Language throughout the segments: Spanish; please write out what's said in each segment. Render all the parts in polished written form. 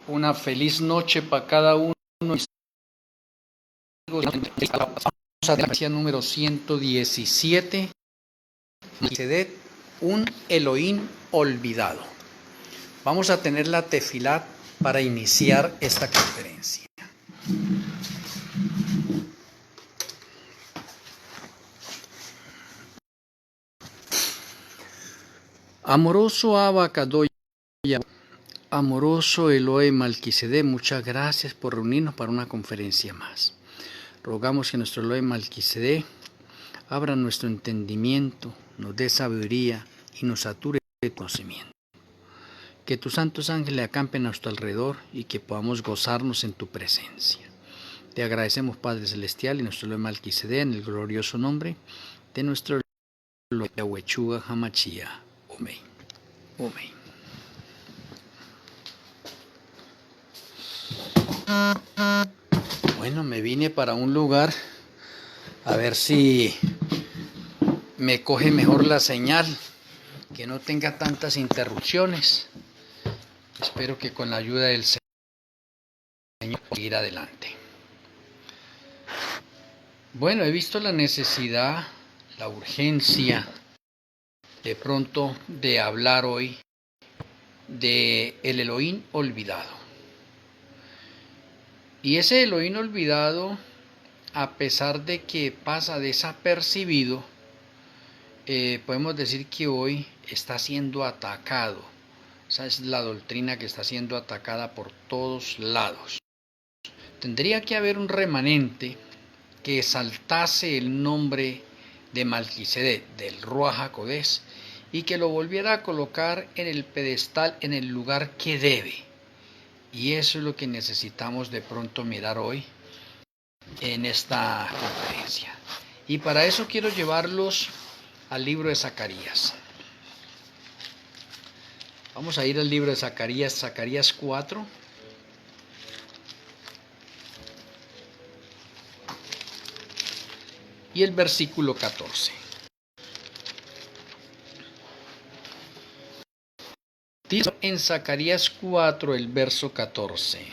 Una feliz noche para cada uno. Vamos a la clase número 117. Un Elohim olvidado. Vamos a tener la tefilá para iniciar esta conferencia. Amoroso Abacadoya, amoroso Elohe Malquisedec, muchas gracias por reunirnos para una conferencia más. Rogamos que nuestro Elohe Malquisedec abra nuestro entendimiento, nos dé sabiduría y nos sature de conocimiento. Que tus santos ángeles acampen a nuestro alrededor y que podamos gozarnos en tu presencia. Te agradecemos, Padre Celestial, y nuestro Elohe Malquisedec, en el glorioso nombre de nuestro Elohe Yahweh Hamashia. Amén. Amén. Bueno, me vine para un lugar a ver si me coge mejor la señal, que no tenga tantas interrupciones. Espero que con la ayuda del Señor seguir adelante. Bueno, he visto la necesidad, la urgencia de pronto de hablar hoy de el Elohim olvidado. Y ese Elohim olvidado, a pesar de que pasa desapercibido, podemos decir que hoy está siendo atacado. Esa es la doctrina que está siendo atacada por todos lados. Tendría que haber un remanente que exaltase el nombre de Malquisedec, del Ruach HaKodesh, y que lo volviera a colocar en el pedestal, en el lugar que debe. Y eso es lo que necesitamos de pronto mirar hoy en esta conferencia. Y para eso quiero llevarlos al libro de Zacarías. Vamos a ir al libro de Zacarías, Zacarías 4. Y el versículo 14. Dice en Zacarías 4 el verso 14.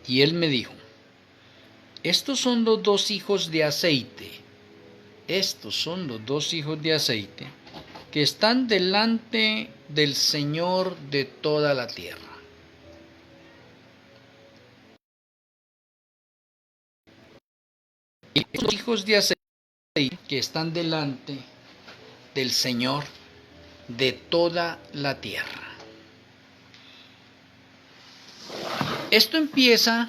Y él me dijo: estos son los dos hijos de aceite. Estos son los dos hijos de aceite que están delante del Señor de toda la tierra. Estos hijos de aceite que están delante del Señor de toda la tierra. Esto empieza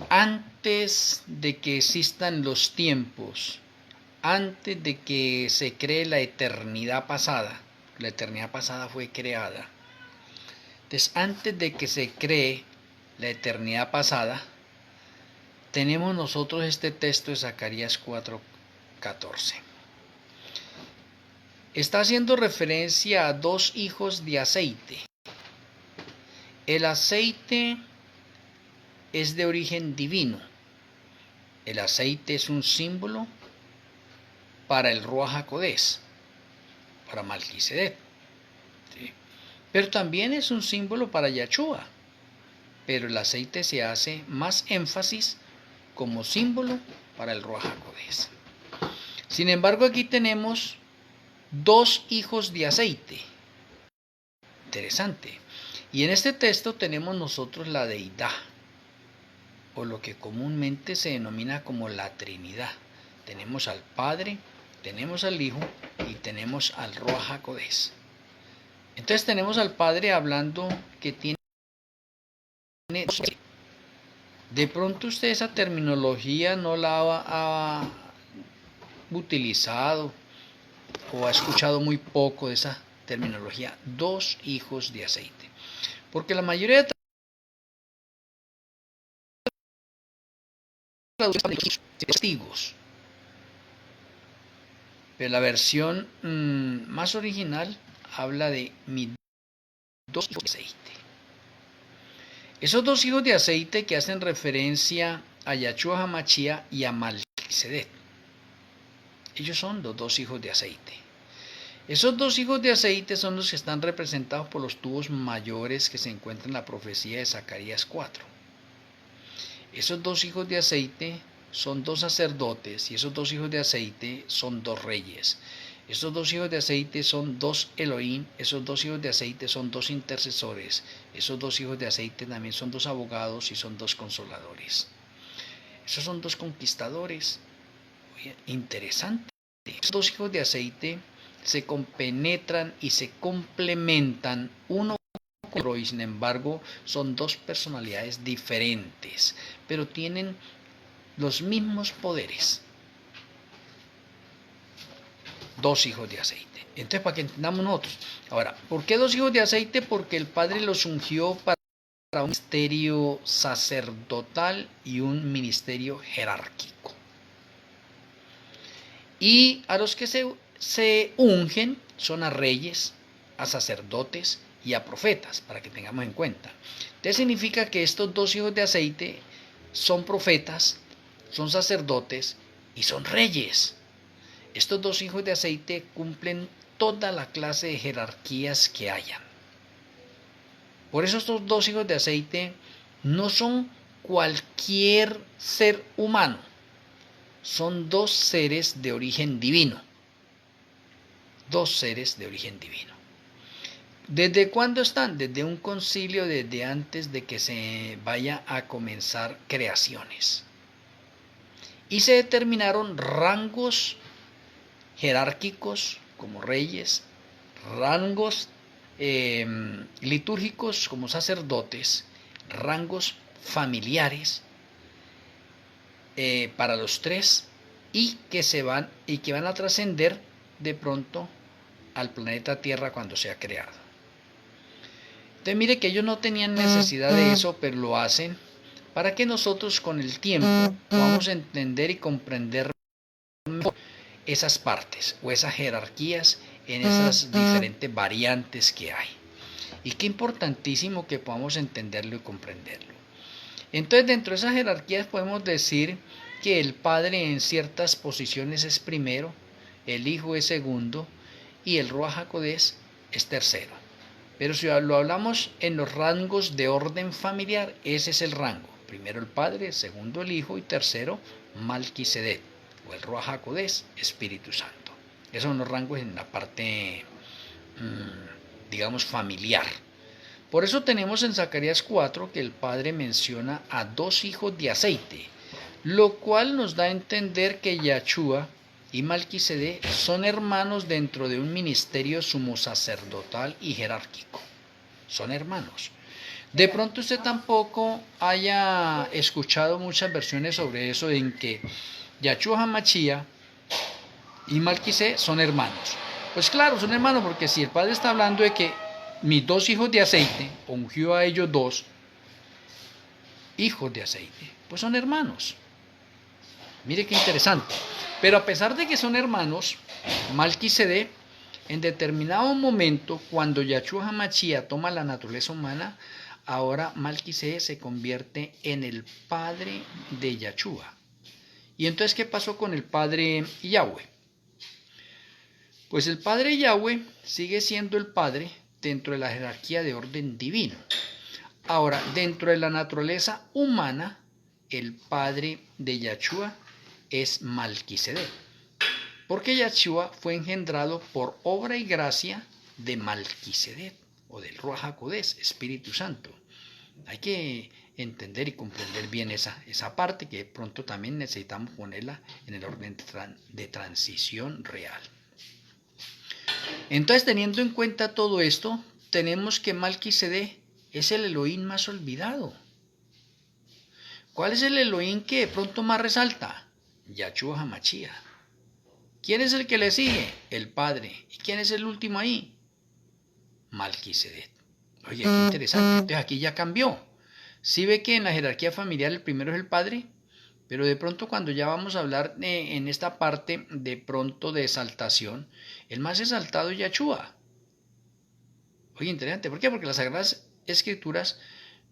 antes de que existan los tiempos, antes de que se cree la eternidad pasada. La eternidad pasada fue creada. Entonces, antes de que se cree la eternidad pasada, tenemos nosotros este texto de Zacarías 4:14. Está haciendo referencia a dos hijos de aceite. El aceite es de origen divino. El aceite es un símbolo para el Ruach HaKodesh, para Malquisedec. ¿Sí? Pero también es un símbolo para Yahshua. Pero el aceite se hace más énfasis como símbolo para el Ruach HaKodesh. Sin embargo, aquí tenemos dos hijos de aceite. Interesante. Y en este texto tenemos nosotros la deidad, o lo que comúnmente se denomina como la Trinidad. Tenemos al Padre, tenemos al Hijo y tenemos al Ruach HaKodesh. Entonces tenemos al Padre hablando que tiene... De pronto usted esa terminología no la ha utilizado o ha escuchado muy poco de esa terminología. Dos hijos de aceite. Porque la mayoría de testigos, pero la versión más original habla de mis dos hijos de aceite. Esos dos hijos de aceite que hacen referencia a Yahshua HaMashiach y a Malquisedec. Ellos son los dos hijos de aceite. Esos dos hijos de aceite son los que están representados por los tubos mayores que se encuentran en la profecía de Zacarías 4. Esos dos hijos de aceite son dos sacerdotes y esos dos hijos de aceite son dos reyes. Esos dos hijos de aceite son dos Elohim, esos dos hijos de aceite son dos intercesores, esos dos hijos de aceite también son dos abogados y son dos consoladores. Esos son dos conquistadores. Oye, interesante. Esos dos hijos de aceite se compenetran y se complementan uno con otro y sin embargo son dos personalidades diferentes, pero tienen los mismos poderes. Dos hijos de aceite. Entonces, para que entendamos nosotros. Ahora, ¿por qué dos hijos de aceite? Porque el Padre los ungió para un ministerio sacerdotal y un ministerio jerárquico. Y a los que se ungen son a reyes, a sacerdotes y a profetas, para que tengamos en cuenta. Entonces significa que estos dos hijos de aceite son profetas, son sacerdotes y son reyes. Estos dos hijos de aceite cumplen toda la clase de jerarquías que hayan. Por eso estos dos hijos de aceite no son cualquier ser humano, son dos seres de origen divino. Dos seres de origen divino. ¿Desde cuándo están? Desde un concilio, desde antes de que se vaya a comenzar creaciones. Y se determinaron rangos jerárquicos como reyes, rangos litúrgicos como sacerdotes, rangos familiares para los tres y que van a trascender de pronto al planeta Tierra cuando sea creado. Entonces mire que ellos no tenían necesidad de eso, pero lo hacen para que nosotros con el tiempo podamos entender y comprender mejor esas partes o esas jerarquías en esas diferentes variantes que hay. Y qué importantísimo que podamos entenderlo y comprenderlo. Entonces dentro de esas jerarquías podemos decir que el Padre en ciertas posiciones es primero, el Hijo es segundo y el Ruach HaKodesh es tercero. Pero si lo hablamos en los rangos de orden familiar, ese es el rango. Primero el Padre, segundo el Hijo y tercero Malquisedec o el Ruach HaKodesh, Espíritu Santo. Esos son los rangos en la parte, digamos, familiar. Por eso tenemos en Zacarías 4 que el Padre menciona a dos hijos de aceite, lo cual nos da a entender que Yahshua y Malquisedec son hermanos dentro de un ministerio sumo sacerdotal y jerárquico. Son hermanos. De pronto usted tampoco haya escuchado muchas versiones sobre eso, en que Yahshua HaMashiach y Malquisedec son hermanos. Pues claro, son hermanos porque si el Padre está hablando de que mis dos hijos de aceite, ungió a ellos dos hijos de aceite, pues son hermanos. Mire qué interesante. Pero a pesar de que son hermanos, Malquisedec, en determinado momento, cuando Yahshua HaMashiach toma la naturaleza humana, ahora Malquisedec se convierte en el padre de Yahshua. ¿Y entonces qué pasó con el padre Yahweh? Pues el padre Yahweh sigue siendo el padre dentro de la jerarquía de orden divino. Ahora, dentro de la naturaleza humana, el padre de Yahshua es Malquisedec, porque Yahshua fue engendrado por obra y gracia de Malquisedec o del Ruach HaKodesh, Espíritu Santo. Hay que entender y comprender bien esa parte, que pronto también necesitamos ponerla en el orden de transición real. Entonces, teniendo en cuenta todo esto, tenemos que Malquisedec es el Elohim más olvidado. ¿Cuál es el Elohim que de pronto más resalta? Yahshua HaMashiach. ¿Quién es el que le sigue? El Padre. ¿Y quién es el último ahí? Malquisedec. Oye, qué interesante. Entonces aquí ya cambió. Sí ve que en la jerarquía familiar el primero es el Padre, pero de pronto cuando ya vamos a hablar en esta parte de pronto de exaltación, el más exaltado es Yahshua. Oye, interesante. ¿Por qué? Porque las Sagradas Escrituras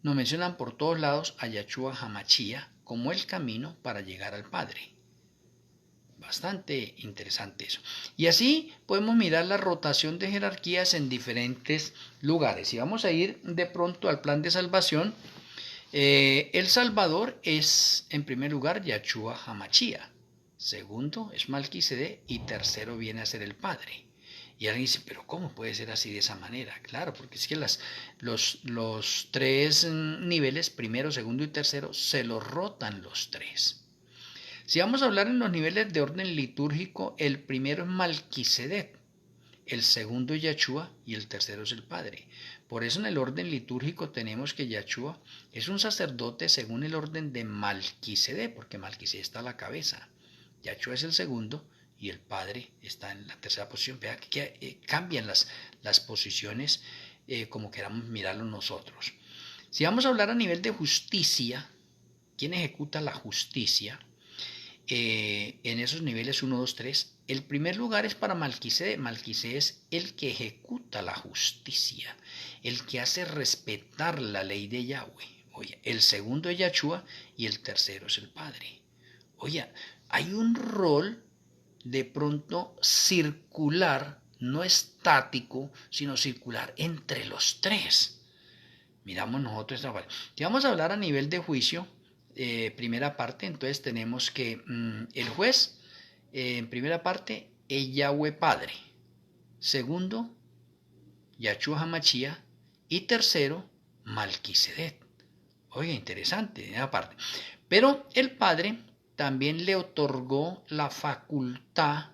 nos mencionan por todos lados a Yahshua HaMashiach como el camino para llegar al Padre. Bastante interesante eso. Y así podemos mirar la rotación de jerarquías en diferentes lugares. Y vamos a ir de pronto al plan de salvación. El Salvador es, en primer lugar, Yahshua Hamashia. Segundo es Malquisedec y tercero viene a ser el Padre. Y alguien dice, pero ¿cómo puede ser así de esa manera? Claro, porque es que los tres niveles, primero, segundo y tercero, se los rotan los tres. Si vamos a hablar en los niveles de orden litúrgico, el primero es Malquisedec, el segundo es Yahshua y el tercero es el Padre. Por eso en el orden litúrgico tenemos que Yahshua es un sacerdote según el orden de Malquisedec, porque Malquisedec está a la cabeza. Yahshua es el segundo y el Padre está en la tercera posición. Vea que cambian las posiciones como queramos mirarlo nosotros. Si vamos a hablar a nivel de justicia, ¿quién ejecuta la justicia? En esos niveles 1, 2, 3, el primer lugar es para Malquisedec. Malquisedec es el que ejecuta la justicia, el que hace respetar la ley de Yahweh. Oye, el segundo es Yahshua y el tercero es el Padre. Oye, hay un rol de pronto circular, no estático, sino circular entre los tres. Miramos nosotros esta parte. Si vamos a hablar a nivel de juicio, primera parte, entonces tenemos que el juez, en primera parte, es Yahweh Padre. Segundo, Yahshua Hamashia. Y tercero, Malquisedec. Oiga, interesante, esa parte. Pero el Padre también le otorgó la facultad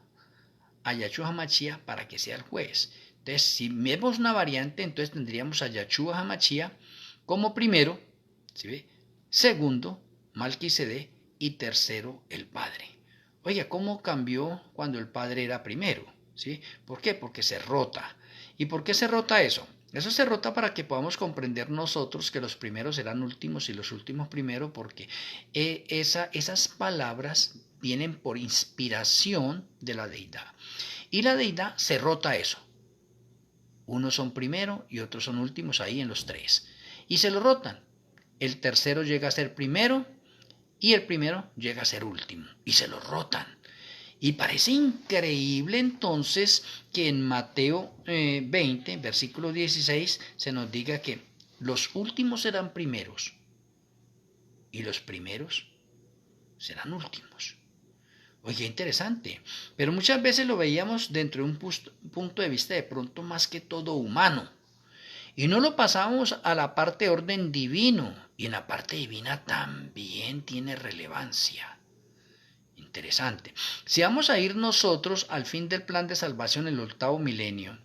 a Yahshua Hamashia para que sea el juez. Entonces, si vemos una variante, entonces tendríamos a Yahshua Hamashia como primero, ¿sí ve? Segundo, Malquisedec y tercero, el Padre. Oiga, ¿cómo cambió cuando el Padre era primero? ¿Sí? ¿Por qué? Porque se rota. ¿Y por qué se rota eso? Eso se rota para que podamos comprender nosotros que los primeros serán últimos y los últimos primero, porque esas palabras vienen por inspiración de la deidad. Y la deidad se rota eso. Unos son primero y otros son últimos ahí en los tres. Y se lo rotan. El tercero llega a ser primero y el primero llega a ser último. Y se lo rotan. Y parece increíble entonces que en Mateo 20, versículo 16, se nos diga que los últimos serán primeros y los primeros serán últimos. Oye, interesante. Pero muchas veces lo veíamos dentro de un punto de vista de pronto más que todo humano. Y no lo pasamos a la parte de orden divino. Y en la parte divina también tiene relevancia. Interesante. Si vamos a ir nosotros al fin del plan de salvación, el octavo milenio,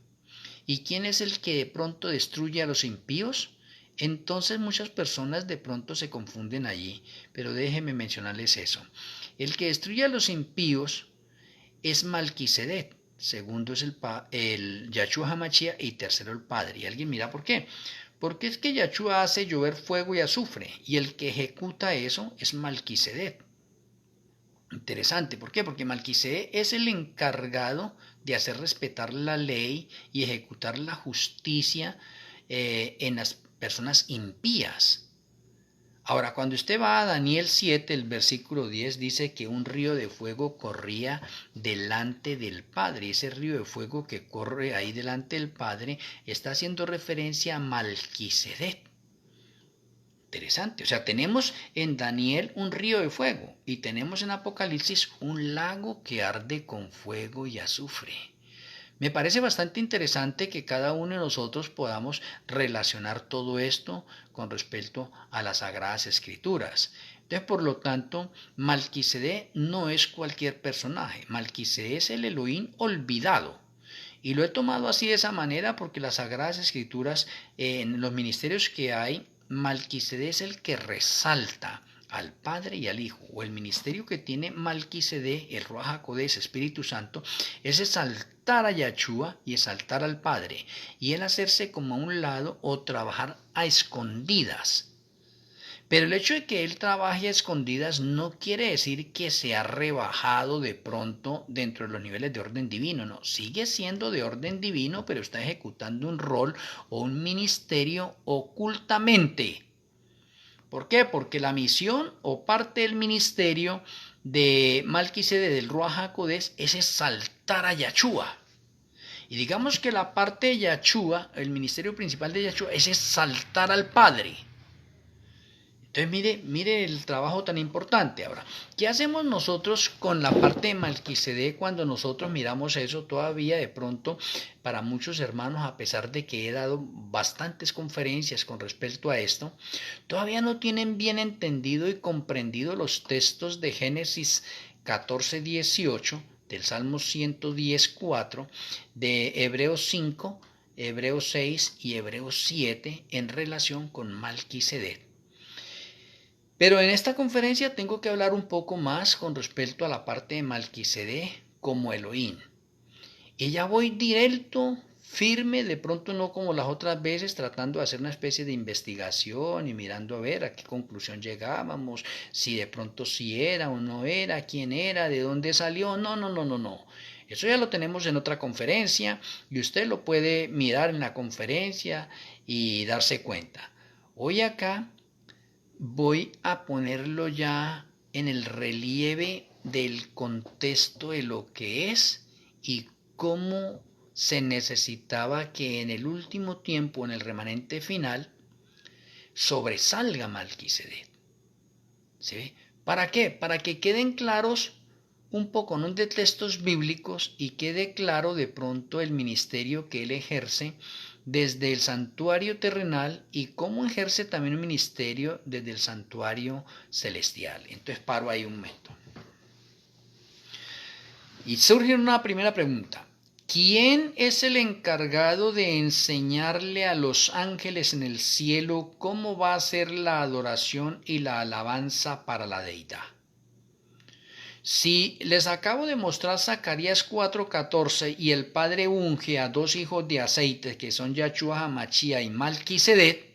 ¿y quién es el que de pronto destruye a los impíos? Entonces muchas personas de pronto se confunden allí, pero déjenme mencionarles eso. El que destruye a los impíos es Malquisedec, segundo es el Yahshua Hamashia y tercero el Padre. Y alguien mira por qué. Porque es que Yahshua hace llover fuego y azufre, y el que ejecuta eso es Malquisedec. Interesante, ¿por qué? Porque Malquisedec es el encargado de hacer respetar la ley y ejecutar la justicia en las personas impías. Ahora, cuando usted va a Daniel 7, el versículo 10, dice que un río de fuego corría delante del Padre. Ese río de fuego que corre ahí delante del Padre está haciendo referencia a Malquisedec. Interesante, o sea, tenemos en Daniel un río de fuego y tenemos en Apocalipsis un lago que arde con fuego y azufre. Me parece bastante interesante que cada uno de nosotros podamos relacionar todo esto con respecto a las Sagradas Escrituras. Entonces, por lo tanto, Malquisedec no es cualquier personaje. Malquisedec es el Elohim olvidado. Y lo he tomado así de esa manera porque las Sagradas Escrituras, en los ministerios que hay, Malquisedec es el que resalta al Padre y al Hijo, o el ministerio que tiene Malquisedec, el Ruach HaKodesh, Espíritu Santo, es exaltar a Yahshua y exaltar al Padre, y él hacerse como a un lado o trabajar a escondidas. Pero el hecho de que él trabaje a escondidas no quiere decir que se ha rebajado de pronto dentro de los niveles de orden divino, no, sigue siendo de orden divino, pero está ejecutando un rol o un ministerio ocultamente. ¿Por qué? Porque la misión o parte del ministerio de Malquisede del Ruach HaKodesh es exaltar a Yahshua. Y digamos que la parte de Yahshua, el ministerio principal de Yahshua, es exaltar al Padre. Entonces mire el trabajo tan importante. Ahora, ¿qué hacemos nosotros con la parte de Malquisedec cuando nosotros miramos eso? Todavía de pronto, para muchos hermanos, a pesar de que he dado bastantes conferencias con respecto a esto, todavía no tienen bien entendido y comprendido los textos de Génesis 14:18, del Salmo 110:4, de Hebreos 5, Hebreos 6 y Hebreos 7 en relación con Malquisedec. Pero en esta conferencia tengo que hablar un poco más con respecto a la parte de Malquisedec como Elohim. Y ya voy directo, firme, de pronto no como las otras veces, tratando de hacer una especie de investigación y mirando a ver a qué conclusión llegábamos, si de pronto si era o no era, quién era, de dónde salió. No. Eso ya lo tenemos en otra conferencia y usted lo puede mirar en la conferencia y darse cuenta. Hoy acá voy a ponerlo ya en el relieve del contexto de lo que es y cómo se necesitaba que en el último tiempo, en el remanente final, sobresalga Malquisedec. ¿Sí ve? ¿Para qué? Para que queden claros un poco, ¿no?, de textos bíblicos y quede claro de pronto el ministerio que él ejerce desde el santuario terrenal y cómo ejerce también un ministerio desde el santuario celestial. Entonces paro ahí un momento. Y surge una primera pregunta. ¿Quién es el encargado de enseñarle a los ángeles en el cielo cómo va a ser la adoración y la alabanza para la deidad? Si les acabo de mostrar Zacarías 4:14 y el Padre unge a dos hijos de aceite que son Yahshua HaMashiach y Malquisedec,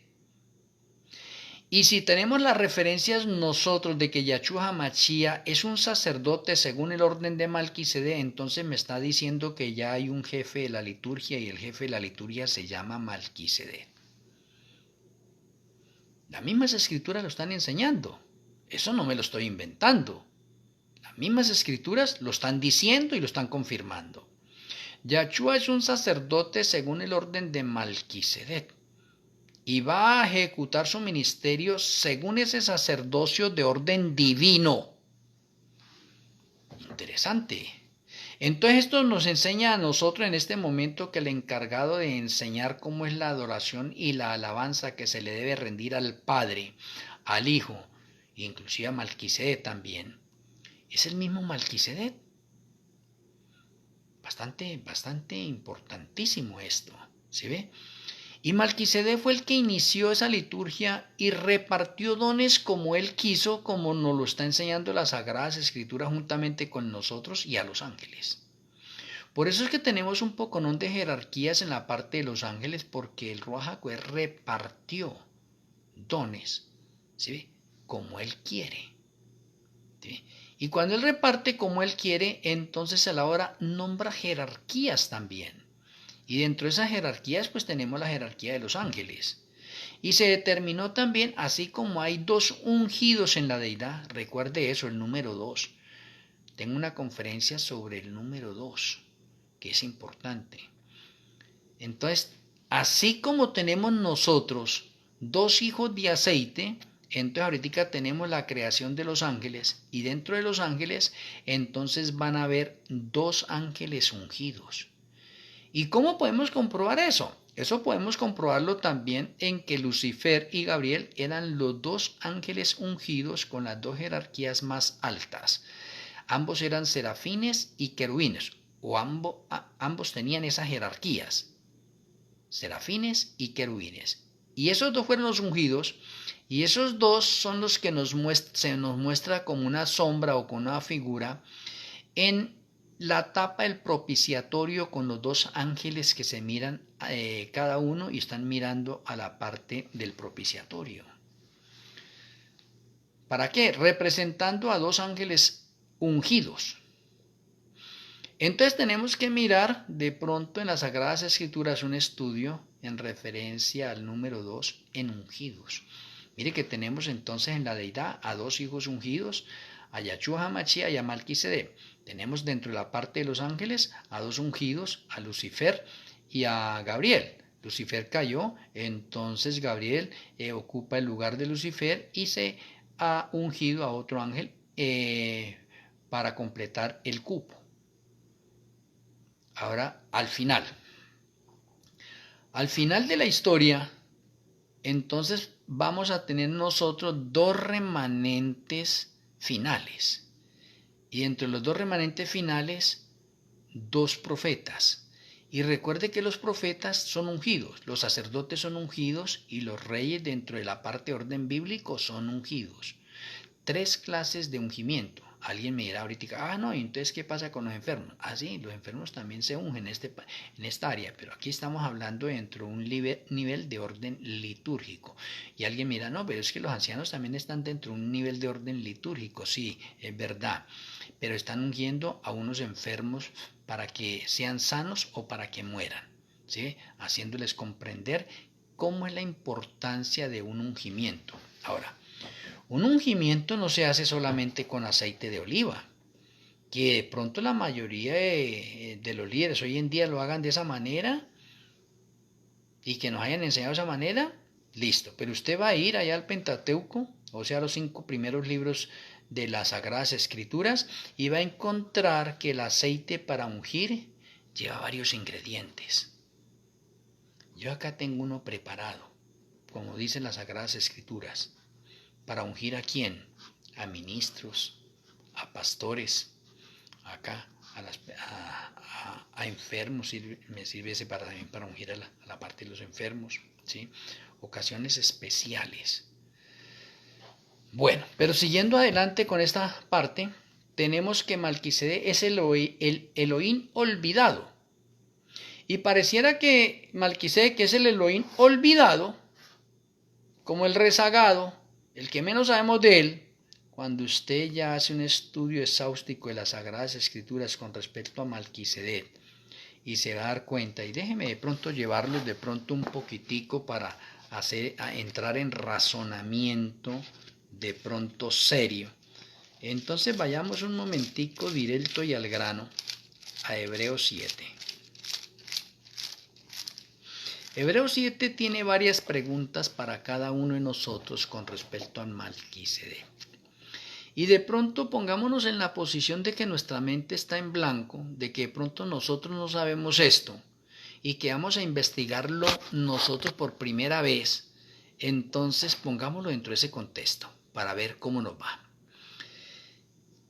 y si tenemos las referencias nosotros de que Yahshua HaMashiach es un sacerdote según el orden de Malquisedec, entonces me está diciendo que ya hay un jefe de la liturgia y el jefe de la liturgia se llama Malquisedec. Las mismas escrituras lo están enseñando. Eso no me lo estoy inventando. Las mismas escrituras lo están diciendo y lo están confirmando. Yahshua es un sacerdote según el orden de Malquisedec y va a ejecutar su ministerio según ese sacerdocio de orden divino. Interesante. Entonces esto nos enseña a nosotros en este momento que el encargado de enseñar cómo es la adoración y la alabanza que se le debe rendir al Padre, al Hijo, inclusive a Malquisedec también, es el mismo Malquisedec. Bastante importantísimo esto, ¿sí ve? Y Malquisedec fue el que inició esa liturgia y repartió dones como él quiso, como nos lo está enseñando las Sagradas Escrituras juntamente con nosotros y a los ángeles. Por eso es que tenemos un poconón de jerarquías en la parte de los ángeles, porque el Ruach HaKodesh repartió dones, ¿sí?, como él quiere. ¿Sí? Y cuando él reparte como él quiere, entonces a la hora nombra jerarquías también. Y dentro de esas jerarquías pues tenemos la jerarquía de los ángeles. Y se determinó también, así como hay dos ungidos en la deidad, recuerde eso, el número 2. Tengo una conferencia sobre el número 2, que es importante. Entonces, así como tenemos nosotros dos hijos de aceite, entonces ahorita tenemos la creación de los ángeles y dentro de los ángeles entonces van a haber dos ángeles ungidos. ¿Y cómo podemos comprobar eso? Eso podemos comprobarlo también en que Lucifer y Gabriel eran los dos ángeles ungidos con las dos jerarquías más altas. Ambos eran serafines y querubines, o ambos tenían esas jerarquías, serafines y querubines. Y esos dos fueron los ungidos, y esos dos son los que se nos muestra como una sombra o como una figura en la tapa del propiciatorio con los dos ángeles que se miran cada uno y están mirando a la parte del propiciatorio. ¿Para qué? Representando a dos ángeles ungidos. Entonces tenemos que mirar de pronto en las Sagradas Escrituras un estudio en referencia al número 2 en ungidos. Mire que tenemos entonces en la deidad a dos hijos ungidos, a Yahshua HaMashiach y a Malquisedec. Tenemos dentro de la parte de los ángeles a dos ungidos, a Lucifer y a Gabriel. Lucifer cayó, entonces Gabriel ocupa el lugar de Lucifer y se ha ungido a otro ángel para completar el cupo. Ahora, al final de la historia, entonces vamos a tener nosotros dos remanentes finales. Y entre los dos remanentes finales, dos profetas. Y recuerde que los profetas son ungidos, los sacerdotes son ungidos y los reyes dentro de la parte de orden bíblico son ungidos. Tres clases de ungimiento. Alguien me dirá ahorita, no, entonces ¿qué pasa con los enfermos? Sí, los enfermos también se ungen en esta área, pero aquí estamos hablando dentro de un nivel de orden litúrgico. Y alguien me dirá, no, pero es que los ancianos también están dentro de un nivel de orden litúrgico. Sí, es verdad, pero están ungiendo a unos enfermos para que sean sanos o para que mueran, ¿sí? Haciéndoles comprender cómo es la importancia de un ungimiento. Ahora, un ungimiento no se hace solamente con aceite de oliva, que de pronto la mayoría de los líderes hoy en día lo hagan de esa manera y que nos hayan enseñado de esa manera, listo. Pero usted va a ir allá al Pentateuco, o sea, los 5 primeros libros de las Sagradas Escrituras, y va a encontrar que el aceite para ungir lleva varios ingredientes. Yo acá tengo uno preparado, como dicen las Sagradas Escrituras. ¿Para ungir a quién? A ministros, a pastores, acá, a enfermos, me sirve ese también para ungir a la parte de los enfermos, ¿sí? Ocasiones especiales. Bueno, pero siguiendo adelante con esta parte, tenemos que Malquisedec es el Elohim olvidado. Y pareciera que Malquisedec es el Elohim olvidado, como el rezagado, el que menos sabemos de él. Cuando usted ya hace un estudio exhaustivo de las Sagradas Escrituras con respecto a Malquisedec y se va a dar cuenta, y déjeme de pronto llevarlos de pronto un poquitico para entrar en razonamiento de pronto serio. Entonces vayamos un momentico directo y al grano a Hebreos 7. Hebreos 7 tiene varias preguntas para cada uno de nosotros con respecto a Malquisedec. Y de pronto pongámonos en la posición de que nuestra mente está en blanco, de que de pronto nosotros no sabemos esto y que vamos a investigarlo nosotros por primera vez. Entonces pongámoslo dentro de ese contexto para ver cómo nos va.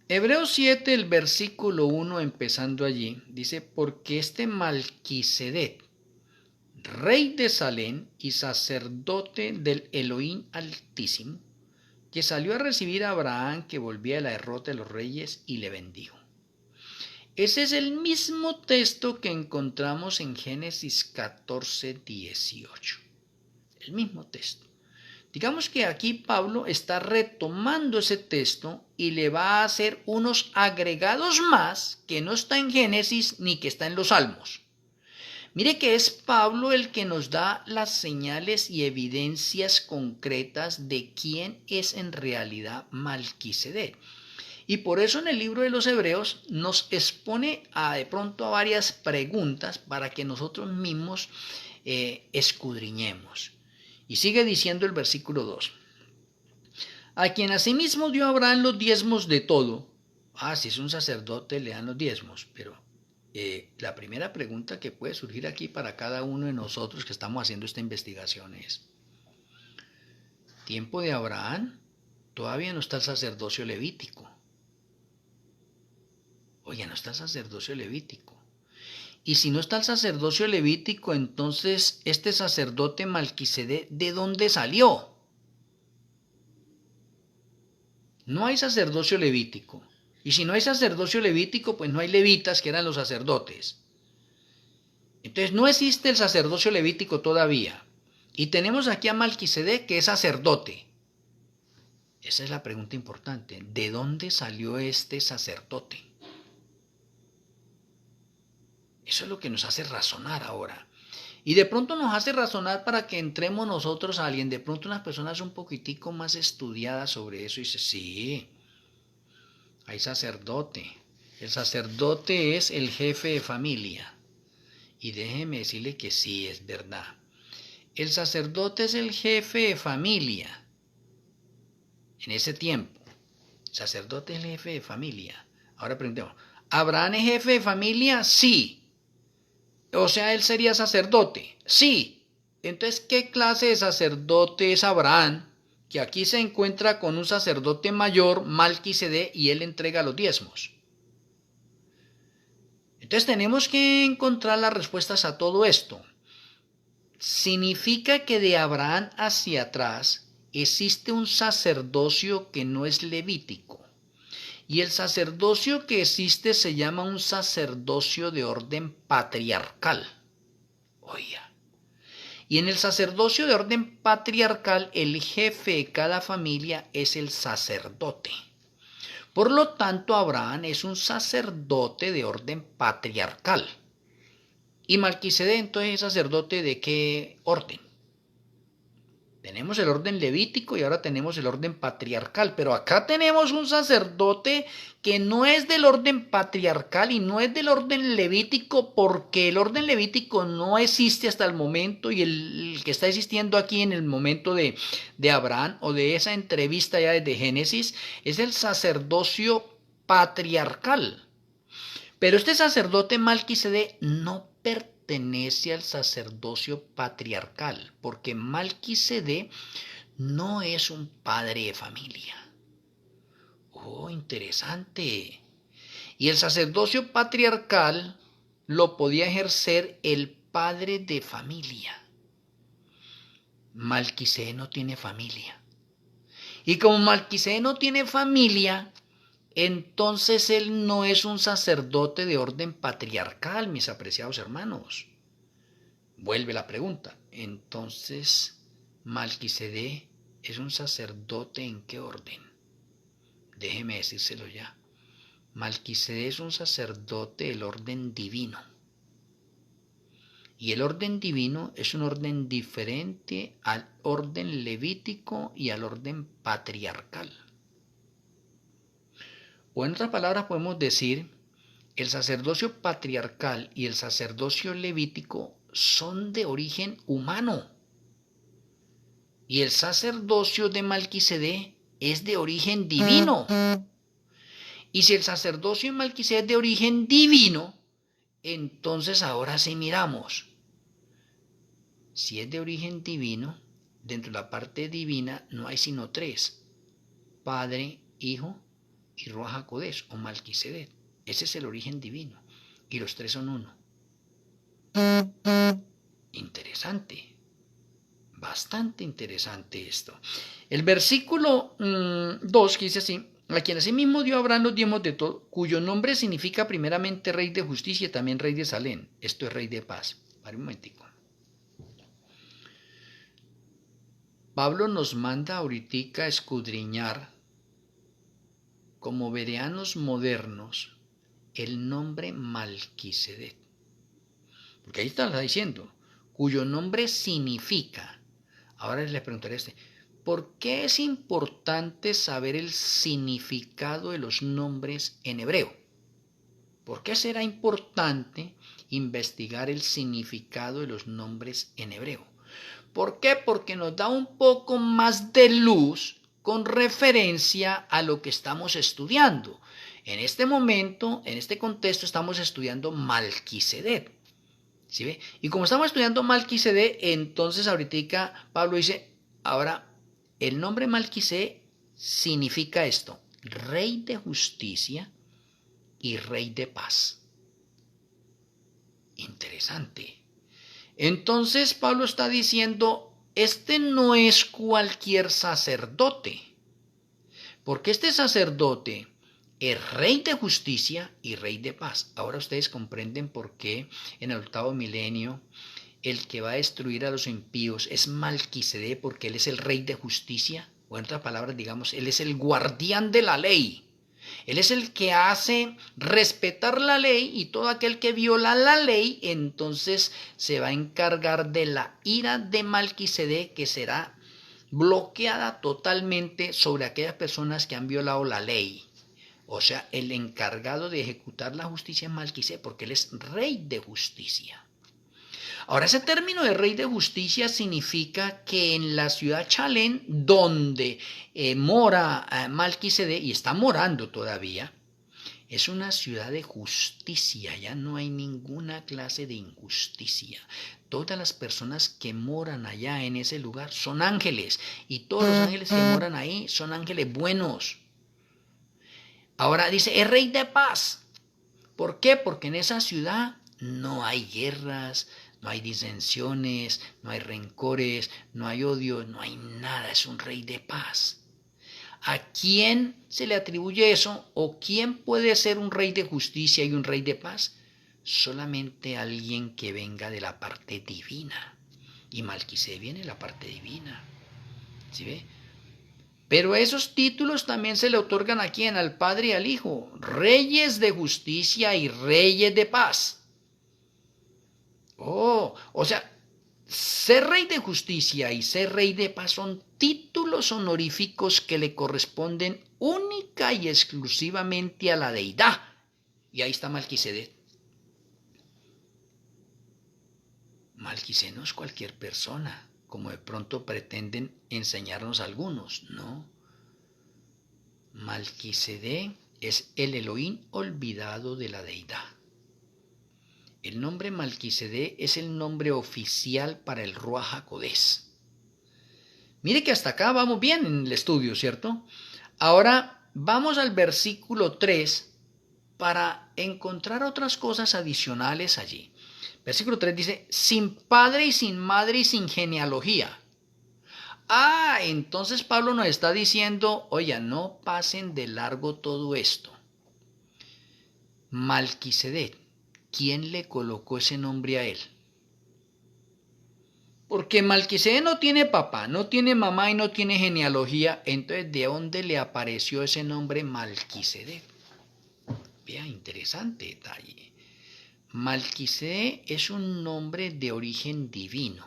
Hebreos 7, el versículo 1, empezando allí, dice, porque este Malquisedec, rey de Salem y sacerdote del Elohim Altísimo, que salió a recibir a Abraham que volvía de la derrota de los reyes y le bendijo. Ese es el mismo texto que encontramos en Génesis 14, 18. El mismo texto. Digamos que aquí Pablo está retomando ese texto y le va a hacer unos agregados más que no está en Génesis ni que está en los Salmos. Mire que es Pablo el que nos da las señales y evidencias concretas de quién es en realidad Malquisedec. Y por eso en el libro de los Hebreos nos expone de pronto a varias preguntas para que nosotros mismos escudriñemos. Y sigue diciendo el versículo 2. A quien asimismo dio Abraham los diezmos de todo. Si es un sacerdote le dan los diezmos, pero la primera pregunta que puede surgir aquí para cada uno de nosotros que estamos haciendo esta investigación es, ¿tiempo de Abraham? Todavía no está el sacerdocio levítico. Oye, no está el sacerdocio levítico. Y si no está el sacerdocio levítico, entonces este sacerdote Malquisedec, ¿de dónde salió? No hay sacerdocio levítico. Y si no hay sacerdocio levítico, pues no hay levitas que eran los sacerdotes. Entonces no existe el sacerdocio levítico todavía. Y tenemos aquí a Malquisedec que es sacerdote. Esa es la pregunta importante. ¿De dónde salió este sacerdote? Eso es lo que nos hace razonar ahora. Y de pronto nos hace razonar para que entremos nosotros a alguien, de pronto unas personas un poquitico más estudiadas sobre eso y dice, sí, hay sacerdote. El sacerdote es el jefe de familia. Y déjeme decirle que sí, es verdad. El sacerdote es el jefe de familia. En ese tiempo, el sacerdote es el jefe de familia. Ahora preguntemos, ¿Abraham es jefe de familia? Sí. O sea, él sería sacerdote. Sí. Entonces, ¿qué clase de sacerdote es Abraham? Que aquí se encuentra con un sacerdote mayor, Malquisedec, y él entrega los diezmos. Entonces tenemos que encontrar las respuestas a todo esto. Significa que de Abraham hacia atrás existe un sacerdocio que no es levítico. Y el sacerdocio que existe se llama un sacerdocio de orden patriarcal. Oiga. Y en el sacerdocio de orden patriarcal, el jefe de cada familia es el sacerdote. Por lo tanto, Abraham es un sacerdote de orden patriarcal. Y Malquisedec entonces es sacerdote ¿de qué orden? Tenemos el orden levítico y ahora tenemos el orden patriarcal, pero acá tenemos un sacerdote que no es del orden patriarcal y no es del orden levítico, porque el orden levítico no existe hasta el momento, y el que está existiendo aquí en el momento de Abraham o de esa entrevista ya desde Génesis es el sacerdocio patriarcal. Pero este sacerdote Malquisedec no pertenece al sacerdocio patriarcal, porque Malquisedec no es un padre de familia. Oh, interesante. Y el sacerdocio patriarcal lo podía ejercer el padre de familia. Malquisedec no tiene familia. Y como Malquisedec no tiene familia, entonces él no es un sacerdote de orden patriarcal, mis apreciados hermanos. Vuelve la pregunta. Entonces, Malquisedec es un sacerdote ¿en qué orden? Déjeme decírselo ya. Malquisedec es un sacerdote del orden divino. Y el orden divino es un orden diferente al orden levítico y al orden patriarcal. O en otras palabras podemos decir, el sacerdocio patriarcal y el sacerdocio levítico son de origen humano. Y el sacerdocio de Malquisedec es de origen divino. Y si el sacerdocio de Malquisedec es de origen divino, entonces ahora sí miramos. Si es de origen divino, dentro de la parte divina no hay sino tres: Padre, Hijo y Ruach HaKodesh o Malquisedec. Ese es el origen divino. Y los tres son uno. Interesante. Bastante interesante esto. El versículo 2 que dice así: a quien asimismo dio Abraham los diezmos de todo, cuyo nombre significa primeramente rey de justicia y también rey de Salem. Esto es rey de paz. Para un momentico. Pablo nos manda ahorita a escudriñar, como bereanos modernos, el nombre Malquisedec. Porque ahí está diciendo, cuyo nombre significa. Ahora les preguntaré ¿por qué es importante saber el significado de los nombres en hebreo? ¿Por qué será importante investigar el significado de los nombres en hebreo? ¿Por qué? Porque nos da un poco más de luz con referencia a lo que estamos estudiando. En este momento, en este contexto, estamos estudiando Malquisedec. ¿Sí ve? Y como estamos estudiando Malquisedec, entonces ahorita Pablo dice, ahora, el nombre Malquisedec significa esto: rey de justicia y rey de paz. Interesante. Entonces Pablo está diciendo, este no es cualquier sacerdote, porque este sacerdote es rey de justicia y rey de paz. Ahora ustedes comprenden por qué en el octavo milenio el que va a destruir a los impíos es Malquisedec, porque él es el rey de justicia. O en otras palabras, digamos, él es el guardián de la ley. Él es el que hace respetar la ley, y todo aquel que viola la ley, entonces se va a encargar de la ira de Malquisedec, que será bloqueada totalmente sobre aquellas personas que han violado la ley. O sea, el encargado de ejecutar la justicia es Malquisedec, porque él es rey de justicia. Ahora, ese término de rey de justicia significa que en la ciudad Chalén, donde mora Malquisedec, y está morando todavía, es una ciudad de justicia, ya no hay ninguna clase de injusticia. Todas las personas que moran allá en ese lugar son ángeles, y todos los ángeles que moran ahí son ángeles buenos. Ahora dice, es rey de paz. ¿Por qué? Porque en esa ciudad no hay guerras, no hay disensiones, no hay rencores, no hay odio, no hay nada, es un rey de paz. ¿A quién se le atribuye eso? ¿O quién puede ser un rey de justicia y un rey de paz? Solamente alguien que venga de la parte divina. Y Malquisedec viene de la parte divina. ¿Sí ve? Pero esos títulos también se le otorgan a quién, al Padre y al Hijo. Reyes de justicia y reyes de paz. O sea, ser rey de justicia y ser rey de paz son títulos honoríficos que le corresponden única y exclusivamente a la deidad. Y ahí está Malquisedec. Malquisedec no es cualquier persona, como de pronto pretenden enseñarnos algunos, ¿no? Malquisedec es el Elohim olvidado de la deidad. El nombre Malquisedec es el nombre oficial para el Ruach HaKodesh. Mire que hasta acá vamos bien en el estudio, ¿cierto? Ahora vamos al versículo 3 para encontrar otras cosas adicionales allí. Versículo 3 dice, sin padre y sin madre y sin genealogía. Entonces Pablo nos está diciendo, oye, no pasen de largo todo esto. Malquisedec, ¿quién le colocó ese nombre a él? Porque Malquisedec no tiene papá, no tiene mamá y no tiene genealogía. Entonces, ¿de dónde le apareció ese nombre Malquisedec? Vea, interesante detalle. Malquisedec es un nombre de origen divino,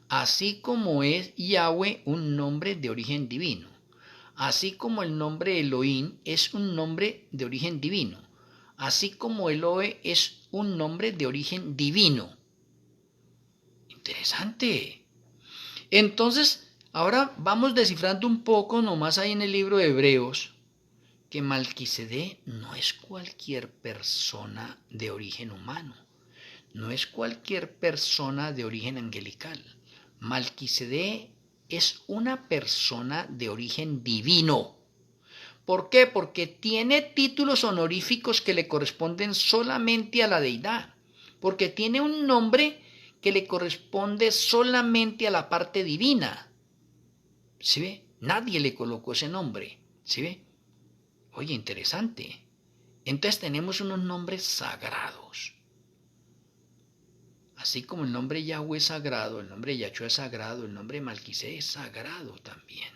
así como es Yahweh un nombre de origen divino, así como el nombre Elohim es un nombre de origen divino, así como Elohe es un nombre de origen divino. Interesante. Entonces, ahora vamos descifrando un poco, nomás ahí en el libro de Hebreos, que Malquisedec no es cualquier persona de origen humano, no es cualquier persona de origen angelical. Malquisedec es una persona de origen divino. ¿Por qué? Porque tiene títulos honoríficos que le corresponden solamente a la deidad, porque tiene un nombre que le corresponde solamente a la parte divina. ¿Sí ve? Nadie le colocó ese nombre. ¿Sí ve? Oye, interesante. Entonces tenemos unos nombres sagrados. Así como el nombre Yahweh es sagrado, el nombre Yahshua es sagrado, el nombre Malquisedec es sagrado también.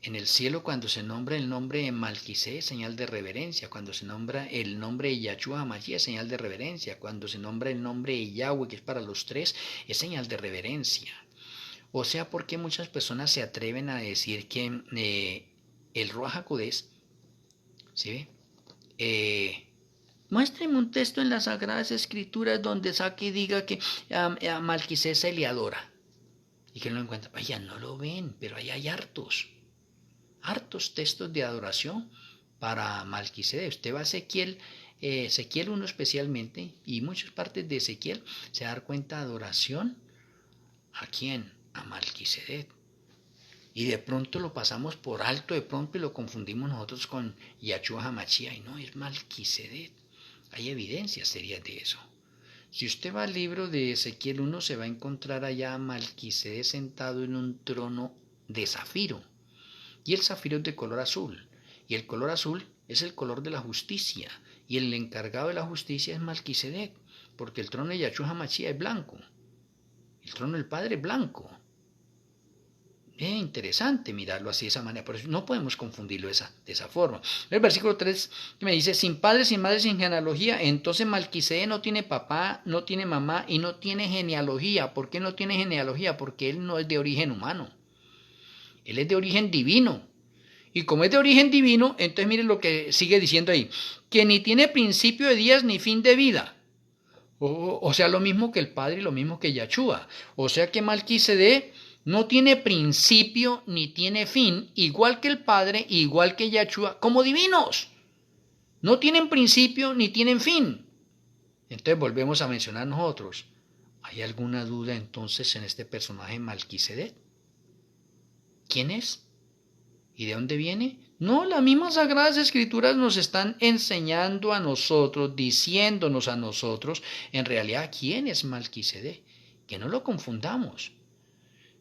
En el cielo, cuando se nombra el nombre de Malquisedec, señal de reverencia. Cuando se nombra el nombre de Yahshua HaMashiach, es señal de reverencia. Cuando se nombra el nombre de Yahweh, que es para los tres, es señal de reverencia. O sea, ¿por qué muchas personas se atreven a decir que el Ruach HaKodesh, ¿sí ve? Muéstreme un texto en las Sagradas Escrituras donde saque y diga que a Malquisedec se le adora. Y que no lo encuentra. Vaya, no lo ven, pero ahí hay hartos textos de adoración para Malquisedec. Usted va a Ezequiel 1 especialmente, y muchas partes de Ezequiel se da cuenta de adoración. ¿A quién? A Malquisedec. Y de pronto lo pasamos por alto, de pronto y lo confundimos nosotros con Yahshua HaMashiach, y no, es Malquisedec. Hay evidencias serias de eso. Si usted va al libro de Ezequiel 1, se va a encontrar allá a Malquisedec sentado en un trono de zafiro. Y el zafiro es de color azul. Y el color azul es el color de la justicia. Y el encargado de la justicia es Malquisedec. Porque el trono de Yahshua HaMashiach es blanco. El trono del Padre es blanco. Es interesante mirarlo así de esa manera. Por eso no podemos confundirlo de esa forma. El versículo 3 me dice, sin padre, sin madre, sin genealogía. Entonces Malquisedec no tiene papá, no tiene mamá y no tiene genealogía. ¿Por qué no tiene genealogía? Porque él no es de origen humano. Él es de origen divino. Y como es de origen divino, entonces miren lo que sigue diciendo ahí, que ni tiene principio de días ni fin de vida. O sea, lo mismo que el Padre y lo mismo que Yahshua. O sea que Malquisedec no tiene principio ni tiene fin, igual que el Padre, igual que Yahshua, como divinos. No tienen principio ni tienen fin. Entonces volvemos a mencionar nosotros. ¿Hay alguna duda entonces en este personaje Malquisedec? ¿Quién es? ¿Y de dónde viene? No, las mismas Sagradas Escrituras nos están enseñando a nosotros, diciéndonos a nosotros, en realidad, quién es Malquisedec. Que no lo confundamos.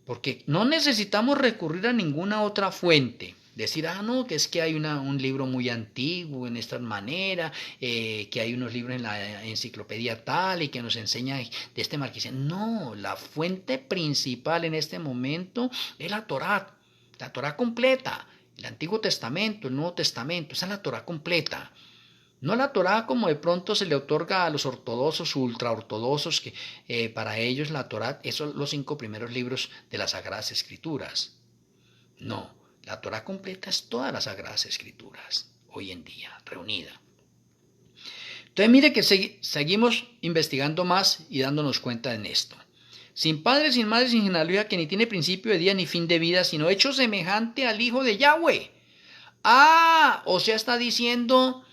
Porque no necesitamos recurrir a ninguna otra fuente. Decir, no, que es que hay un libro muy antiguo en esta manera, que hay unos libros en la enciclopedia tal y que nos enseña de este Malquisedec. No, la fuente principal en este momento es la Torá completa. El Antiguo Testamento, el Nuevo Testamento, esa es la Torá completa. No la Torá como de pronto se le otorga a los ortodoxos, ultraortodoxos, que para ellos la Torá, esos son los 5 primeros libros de las Sagradas Escrituras. No, la Torá completa es todas las Sagradas Escrituras, hoy en día, reunida. Entonces mire que seguimos investigando más y dándonos cuenta en esto. Sin padre, sin madre, sin genealogía, que ni tiene principio de día ni fin de vida, sino hecho semejante al Hijo de Yahweh. O sea, está diciendo,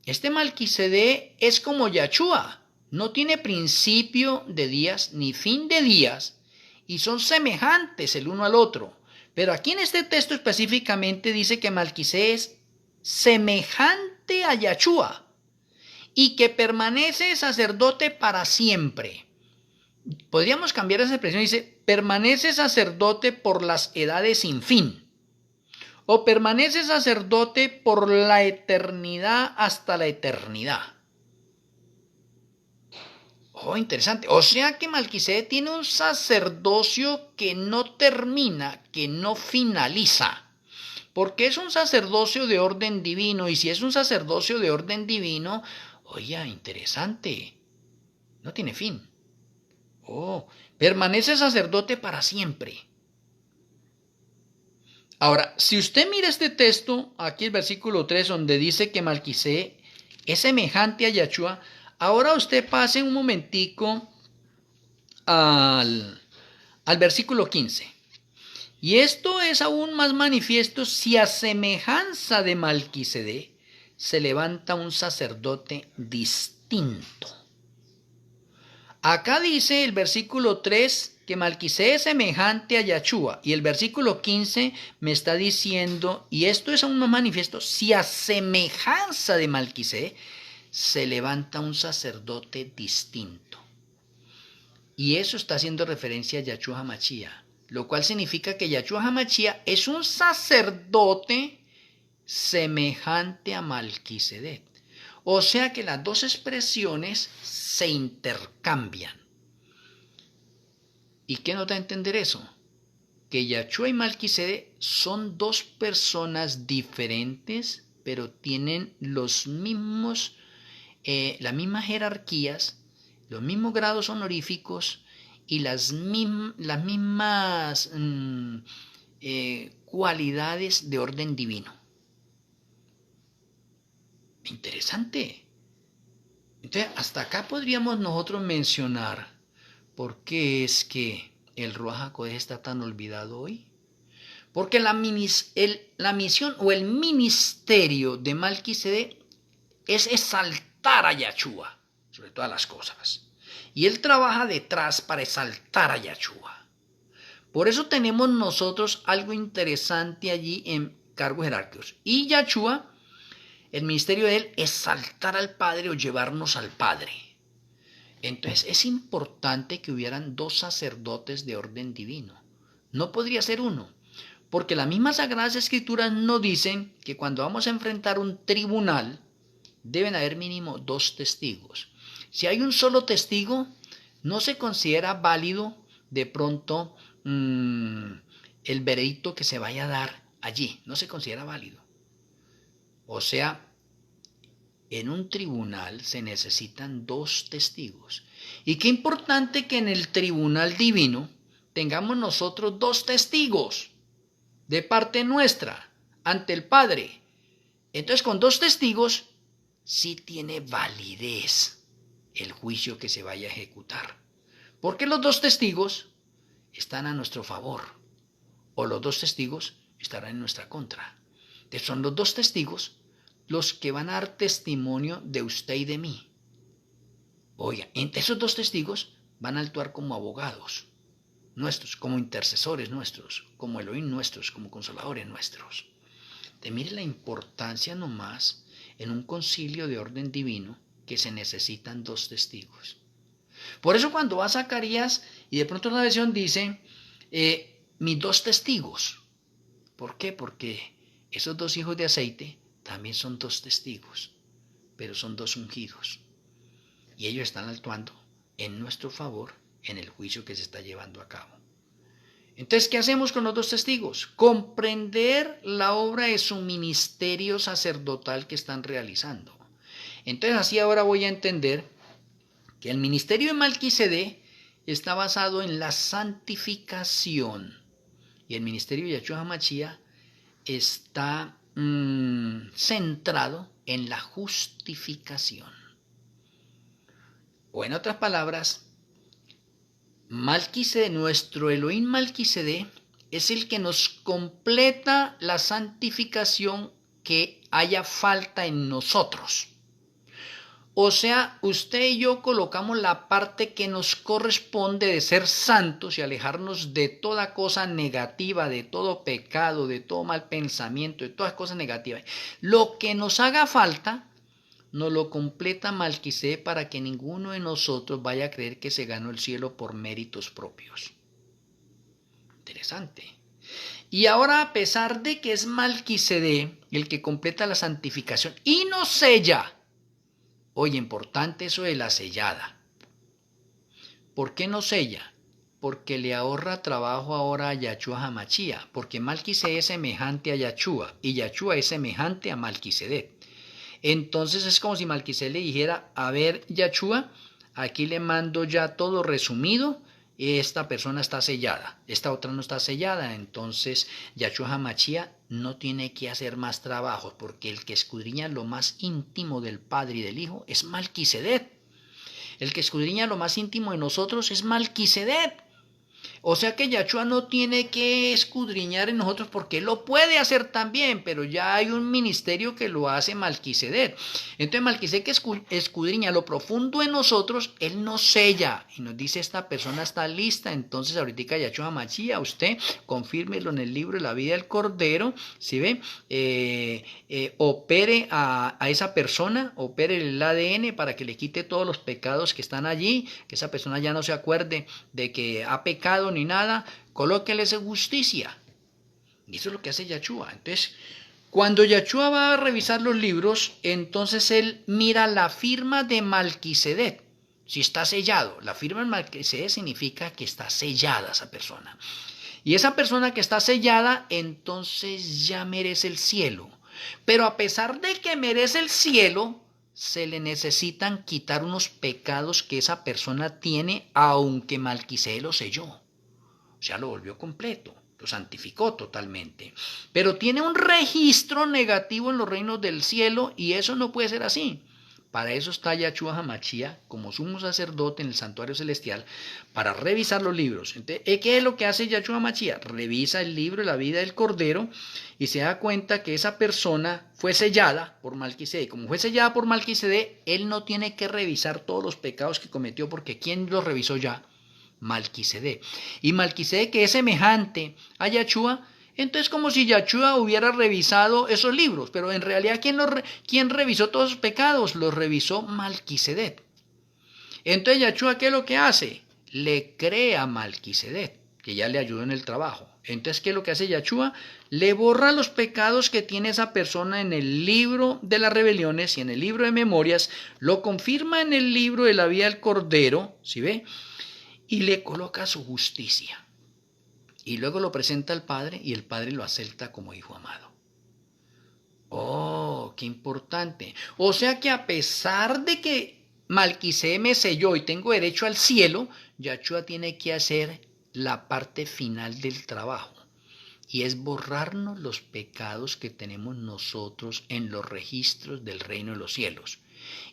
este Malquisedec es como Yahshua, no tiene principio de días ni fin de días, y son semejantes el uno al otro. Pero aquí en este texto específicamente dice que Malquisedec es semejante a Yahshua, y que permanece sacerdote para siempre. Podríamos cambiar esa expresión, dice, permanece sacerdote por las edades sin fin. O permanece sacerdote por la eternidad hasta la eternidad. Interesante. O sea que Malquisedec tiene un sacerdocio que no termina, que no finaliza. Porque es un sacerdocio de orden divino. Y si es un sacerdocio de orden divino, interesante. No tiene fin. Permanece sacerdote para siempre. Ahora, si usted mira este texto, aquí el versículo 3, donde dice que Malquisedec es semejante a Yahshua, ahora usted pase un momentico al versículo 15. Y esto es aún más manifiesto si a semejanza de Malquisedec se levanta un sacerdote distinto. Acá dice el versículo 3 que Malquisedec es semejante a Yahshua, y el versículo 15 me está diciendo, y esto es aún más manifiesto, si a semejanza de Malquisedec se levanta un sacerdote distinto. Y eso está haciendo referencia a Yahshua HaMashiach, lo cual significa que Yahshua HaMashiach es un sacerdote semejante a Malquisedec. O sea que las dos expresiones se intercambian. ¿Y qué nos da a entender eso? Que Yahshua y Malquisedec son dos personas diferentes, pero tienen los mismos, las mismas jerarquías, los mismos grados honoríficos y las mismas cualidades de orden divino. Interesante. Entonces, hasta acá podríamos nosotros mencionar por qué es que el Ruach HaKodesh está tan olvidado hoy. Porque la misión o el ministerio de Malquisedec es exaltar a Yahshua sobre todas las cosas. Y él trabaja detrás para exaltar a Yahshua. Por eso tenemos nosotros algo interesante allí en cargos jerárquicos. Y Yahshua, el ministerio de él es exaltar al Padre o llevarnos al Padre. Entonces es importante que hubieran dos sacerdotes de orden divino. No podría ser uno, porque las mismas Sagradas Escrituras nos dicen que cuando vamos a enfrentar un tribunal, deben haber mínimo 2 testigos. Si hay un solo testigo, no se considera válido de pronto el veredicto que se vaya a dar allí. No se considera válido. O sea, en un tribunal se necesitan 2 testigos. Y qué importante que en el tribunal divino tengamos nosotros 2 testigos de parte nuestra. ante el Padre. Entonces, con 2 testigos, sí tiene validez el juicio que se vaya a ejecutar. Porque los 2 testigos están a nuestro favor, o los 2 testigos estarán en nuestra contra. Entonces, son los 2 testigos los que van a dar testimonio de usted y de mí. Oiga, entre esos 2 testigos van a actuar como abogados nuestros, como intercesores nuestros, como Elohim nuestros, como consoladores nuestros. Mire la importancia nomás en un concilio de orden divino que se necesitan 2 testigos. Por eso cuando va a Zacarías y de pronto la versión dice, mis 2 testigos. ¿Por qué? Porque esos 2 hijos de aceite también son 2 testigos, pero son 2 ungidos. Y ellos están actuando en nuestro favor en el juicio que se está llevando a cabo. Entonces, ¿qué hacemos con los 2 testigos? Comprender la obra de su ministerio sacerdotal que están realizando. Entonces, así ahora voy a entender que el ministerio de Malquisedec está basado en la santificación y el ministerio de Yahshua HaMashiach está centrado en la justificación. O en otras palabras, Malquisedec, nuestro Elohim Malquisedec, es el que nos completa la santificación que haya falta en nosotros. O sea, usted y yo colocamos la parte que nos corresponde de ser santos y alejarnos de toda cosa negativa, de todo pecado, de todo mal pensamiento, de todas cosas negativas. Lo que nos haga falta, nos lo completa Malquisedec para que ninguno de nosotros vaya a creer que se ganó el cielo por méritos propios. Interesante. Y ahora, a pesar de que es Malquisedec el que completa la santificación y nos sella, oye, importante eso de la sellada. ¿Por qué no sella? Porque le ahorra trabajo ahora a Yahshua HaMashiach, porque Malquisedec es semejante a Yahshua y Yahshua es semejante a Malquisedec. Entonces es como si Malquisedec le dijera, a ver, Yahshua, aquí le mando ya todo resumido, esta persona está sellada, esta otra no está sellada, entonces Yahshua HaMashiach no tiene que hacer más trabajos, porque el que escudriña lo más íntimo del Padre y del Hijo es Malquisedec. El que escudriña lo más íntimo de nosotros es Malquisedec. O sea que Yahshua no tiene que escudriñar en nosotros porque él lo puede hacer también, pero ya hay un ministerio que lo hace Malquisedec. Entonces Malquisedec escudriña lo profundo en nosotros, él nos sella y nos dice esta persona está lista. Entonces ahorita Yahshua HaMashiach, usted confírmelo en el libro de la vida del Cordero, ¿sí ve? Opere a esa persona, opere el ADN para que le quite todos los pecados que están allí, que esa persona ya no se acuerde de que ha pecado ni nada, colóquele su justicia. Y eso es lo que hace Yahshua. Entonces, cuando Yahshua va a revisar los libros, entonces él mira la firma de Malquisedec. Si está sellado, la firma de Malquisedec significa que está sellada esa persona. Y esa persona que está sellada, entonces ya merece el cielo. Pero a pesar de que merece el cielo, se le necesitan quitar unos pecados que esa persona tiene, aunque Malquisedec lo selló. O sea, lo volvió completo, lo santificó totalmente. Pero tiene un registro negativo en los reinos del cielo y eso no puede ser así. Para eso está Yahshua HaMashiach como sumo sacerdote en el santuario celestial, para revisar los libros. Entonces, ¿qué es lo que hace Yahshua HaMashiach? Revisa el libro de la vida del Cordero y se da cuenta que esa persona fue sellada por Malquisedec. Como fue sellada por Malquisedec, él no tiene que revisar todos los pecados que cometió, porque ¿quién los revisó ya? Malquisedec. Y Malquisedec, que es semejante a Yahshua, entonces como si Yahshua hubiera revisado esos libros, pero en realidad ¿quién revisó todos los pecados? Los revisó Malquisedec. Entonces Yahshua, ¿qué es lo que hace? Le crea a Malquisedec, que ya le ayudó en el trabajo. Entonces, ¿qué es lo que hace Yahshua? Le borra los pecados que tiene esa persona en el libro de las rebeliones y en el libro de memorias, lo confirma en el libro de la vida del Cordero, ¿sí ve? Y le coloca su justicia. Y luego lo presenta al Padre y el Padre lo acepta como hijo amado. Oh, qué importante. O sea que a pesar de que Malquisedec me selló y tengo derecho al cielo, Yahshua tiene que hacer la parte final del trabajo. y es borrarnos los pecados que tenemos nosotros en los registros del reino de los cielos.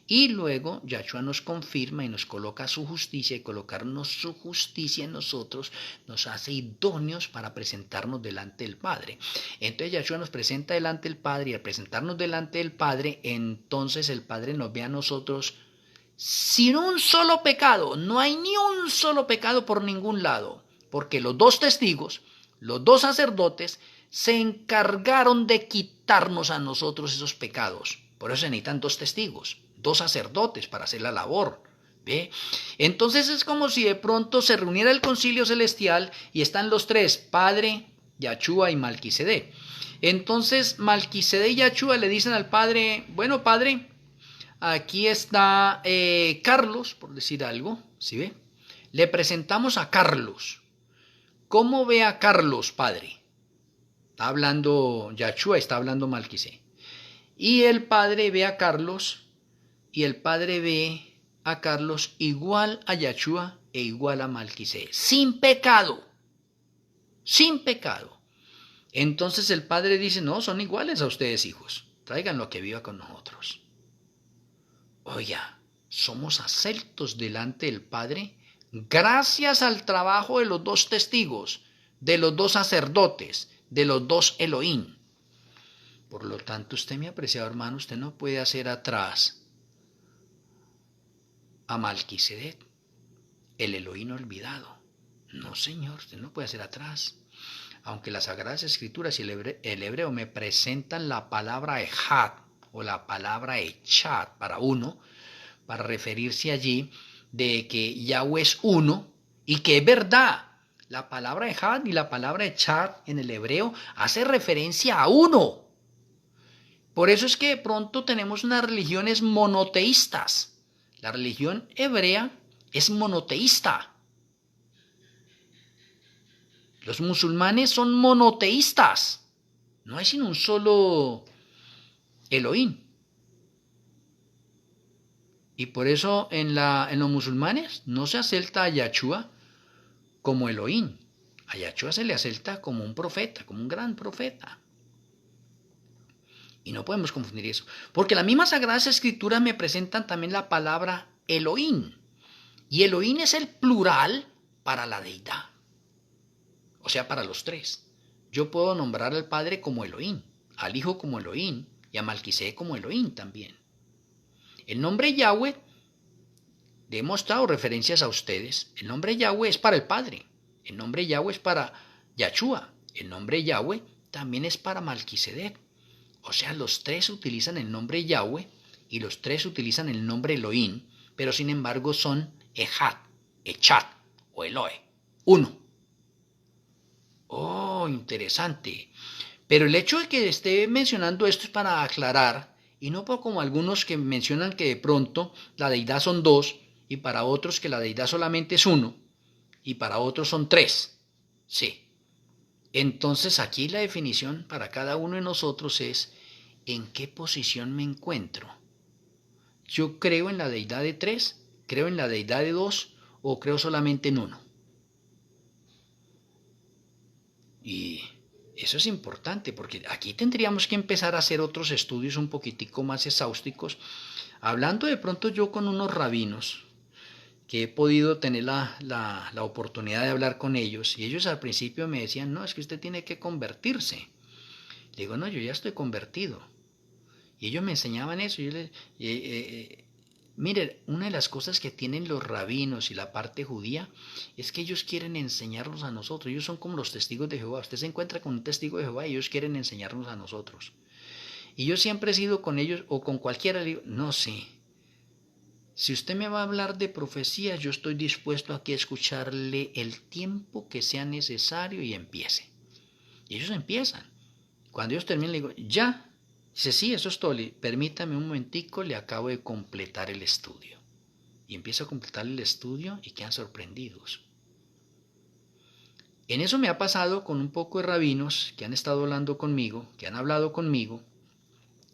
Y luego Yahshua nos confirma y nos coloca su justicia, y colocarnos su justicia en nosotros nos hace idóneos para presentarnos delante del Padre. Entonces Yahshua nos presenta delante del Padre, y al presentarnos delante del Padre, entonces el Padre nos ve a nosotros sin un solo pecado. No hay ni un solo pecado por ningún lado, porque los dos testigos, los dos sacerdotes, se encargaron de quitarnos a nosotros esos pecados. Por eso se necesitan dos testigos, dos sacerdotes para hacer la labor. ¿Ve? Entonces es como si de pronto se reuniera el concilio celestial y están los tres, Padre, Yahshua y Malquisedec. Entonces Malquisedec y Yahshua le dicen al Padre, bueno Padre, aquí está Carlos, por decir algo, ¿sí ve? Le presentamos a Carlos. ¿Cómo ve a Carlos, Padre? Está hablando Yahshua, está hablando Malquisedec. Y el Padre ve a Carlos, y el Padre ve a Carlos igual a Yahshua e igual a Malquisedec, sin pecado, sin pecado. Entonces el Padre dice, no, son iguales a ustedes, hijos, tráiganlo a que viva con nosotros. Oiga, somos aceptos delante del Padre gracias al trabajo de los dos testigos, de los dos sacerdotes, de los dos Elohim. Por lo tanto, usted, mi apreciado hermano, usted no puede hacer atrás a Malquisedec, el Elohim olvidado. No, señor, usted no puede hacer atrás. Aunque las Sagradas Escrituras y el hebreo me presentan la palabra Echad o la palabra Echad para uno, para referirse allí de que Yahweh es uno y que es verdad. La palabra Echad y la palabra Echad en el hebreo hace referencia a uno. Por eso es que de pronto tenemos unas religiones monoteístas. La religión hebrea es monoteísta. Los musulmanes son monoteístas. No hay sino un solo Elohim. Y por eso en los musulmanes no se acepta a Yahshua como Elohim. A Yahshua se le acepta como un profeta, como un gran profeta. Y no podemos confundir eso. Porque las mismas Sagradas Escrituras me presentan también la palabra Elohim. Y Elohim es el plural para la deidad. O sea, para los tres. Yo puedo nombrar al Padre como Elohim, al Hijo como Elohim y a Malquisedec como Elohim también. El nombre Yahweh, le he mostrado referencias a ustedes. El nombre Yahweh es para el Padre. El nombre Yahweh es para Yahshua. El nombre Yahweh también es para Malquisedec. O sea, los tres utilizan el nombre Yahweh y los tres utilizan el nombre Elohim, pero sin embargo son Echad, Echad o Elohe, uno. Oh, interesante. Pero el hecho de que esté mencionando esto es para aclarar, y no como algunos que mencionan que de pronto la deidad son dos, y para otros que la deidad solamente es uno, y para otros son tres. Sí. Entonces aquí la definición para cada uno de nosotros es ¿en qué posición me encuentro? ¿Yo creo en la deidad de tres? ¿Creo en la deidad de dos? ¿O creo solamente en uno? Y eso es importante porque aquí tendríamos que empezar a hacer otros estudios un poquitico más exhaustivos, hablando de pronto yo con unos rabinos que he podido tener la oportunidad de hablar con ellos, y ellos al principio me decían, no, es que usted tiene que convertirse. Le digo, no, yo ya estoy convertido. Y ellos me enseñaban eso. Miren, una de las cosas que tienen los rabinos y la parte judía es que ellos quieren enseñarnos a nosotros. Ellos son como los testigos de Jehová. Usted se encuentra con un testigo de Jehová y ellos quieren enseñarnos a nosotros. Y yo siempre he sido con ellos o con cualquiera. Le digo, no sé. Si usted me va a hablar de profecías, yo estoy dispuesto aquí a escucharle el tiempo que sea necesario y empiece. Y ellos empiezan. Cuando ellos terminan, le digo, ya. Dice, sí, eso es todo. Permítame un momentico, le acabo de completar el estudio. Y empiezo a completar el estudio y quedan sorprendidos. En eso me ha pasado con un poco de rabinos que han estado hablando conmigo, que han hablado conmigo,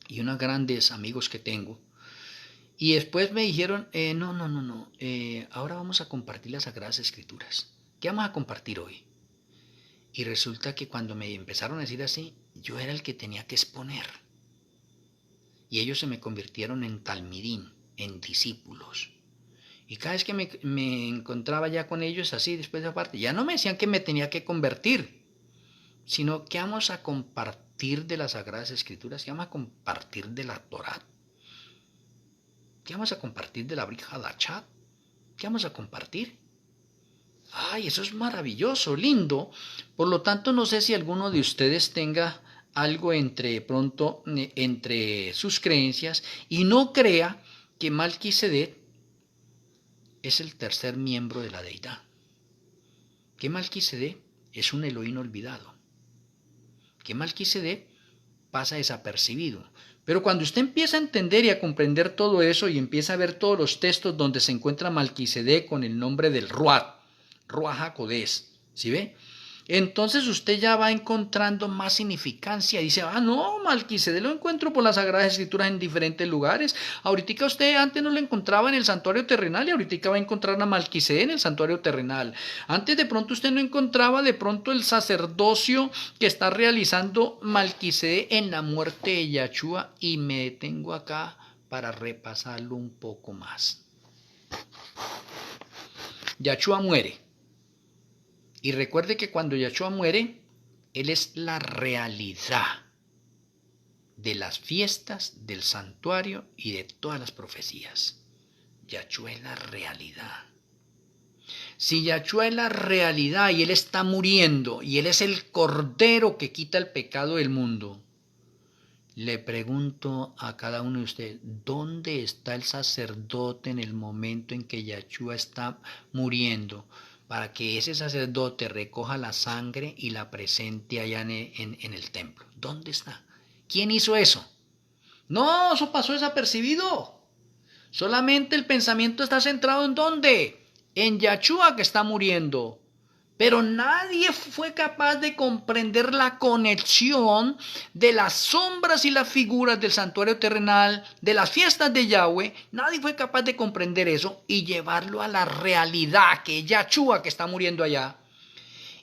y unos grandes amigos que tengo. Y después me dijeron, no, ahora vamos a compartir las Sagradas Escrituras. ¿Qué vamos a compartir hoy? Y resulta que cuando me empezaron a decir así, yo era el que tenía que exponer. Y ellos se me convirtieron en talmidín, en discípulos. Y cada vez que me encontraba ya con ellos así, después de aparte, ya no me decían que me tenía que convertir, sino que vamos a compartir de las Sagradas Escrituras, que vamos a compartir de la Torá, que vamos a compartir de la Brit Hadashah, que vamos a compartir. ¡Ay, eso es maravilloso, lindo! Por lo tanto, no sé si alguno de ustedes tenga algo entre sus creencias y no crea que Malquisedec es el tercer miembro de la deidad. Que Malquisedec es un Elohim olvidado. Que Malquisedec pasa desapercibido. Pero cuando usted empieza a entender y a comprender todo eso y empieza a ver todos los textos donde se encuentra Malquisedec con el nombre del Ruach HaKodesh, ¿sí ve? Entonces usted ya va encontrando más significancia. Dice, no, Malquisedec lo encuentro por las Sagradas Escrituras en diferentes lugares. Ahorita usted antes no lo encontraba en el santuario terrenal y ahorita va a encontrar a Malquisedec en el santuario terrenal. Antes de pronto usted no encontraba de pronto el sacerdocio que está realizando Malquisedec en la muerte de Yahshua, y me detengo acá para repasarlo un poco más. Yahshua muere. Y recuerde que cuando Yahshua muere, Él es la realidad de las fiestas, del santuario y de todas las profecías. Yahshua es la realidad. Si Yahshua es la realidad y Él está muriendo y Él es el Cordero que quita el pecado del mundo, le pregunto a cada uno de ustedes, ¿dónde está el sacerdote en el momento en que Yahshua está muriendo? Para que ese sacerdote recoja la sangre y la presente allá en el templo. ¿Dónde está? ¿Quién hizo eso? No, eso pasó desapercibido. Solamente el pensamiento está centrado ¿en dónde? En Yahshua que está muriendo. Pero nadie fue capaz de comprender la conexión de las sombras y las figuras del santuario terrenal, de las fiestas de Yahweh. Nadie fue capaz de comprender eso y llevarlo a la realidad, que es Yahshua que está muriendo allá.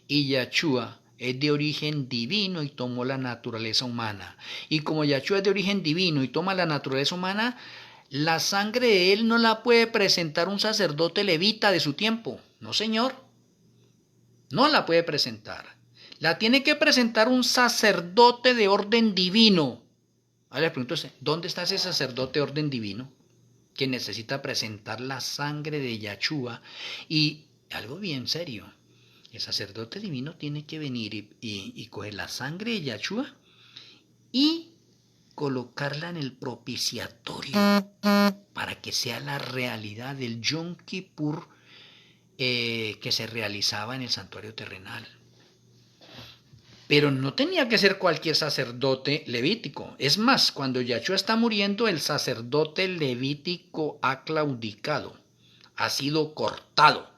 Y Yahshua es de origen divino y tomó la naturaleza humana. Y como Yahshua es de origen divino y toma la naturaleza humana, la sangre de él no la puede presentar un sacerdote levita de su tiempo. No, señor. No la puede presentar. La tiene que presentar un sacerdote de orden divino. Ahora le pregunto, ¿dónde está ese sacerdote de orden divino que necesita presentar la sangre de Yahshua? Y algo bien serio, el sacerdote divino tiene que venir y coger la sangre de Yahshua y colocarla en el propiciatorio para que sea la realidad del Yom Kippur que se realizaba en el santuario terrenal. Pero no tenía que ser cualquier sacerdote levítico. Es más, cuando Yahshua está muriendo, el sacerdote levítico ha claudicado, ha sido cortado.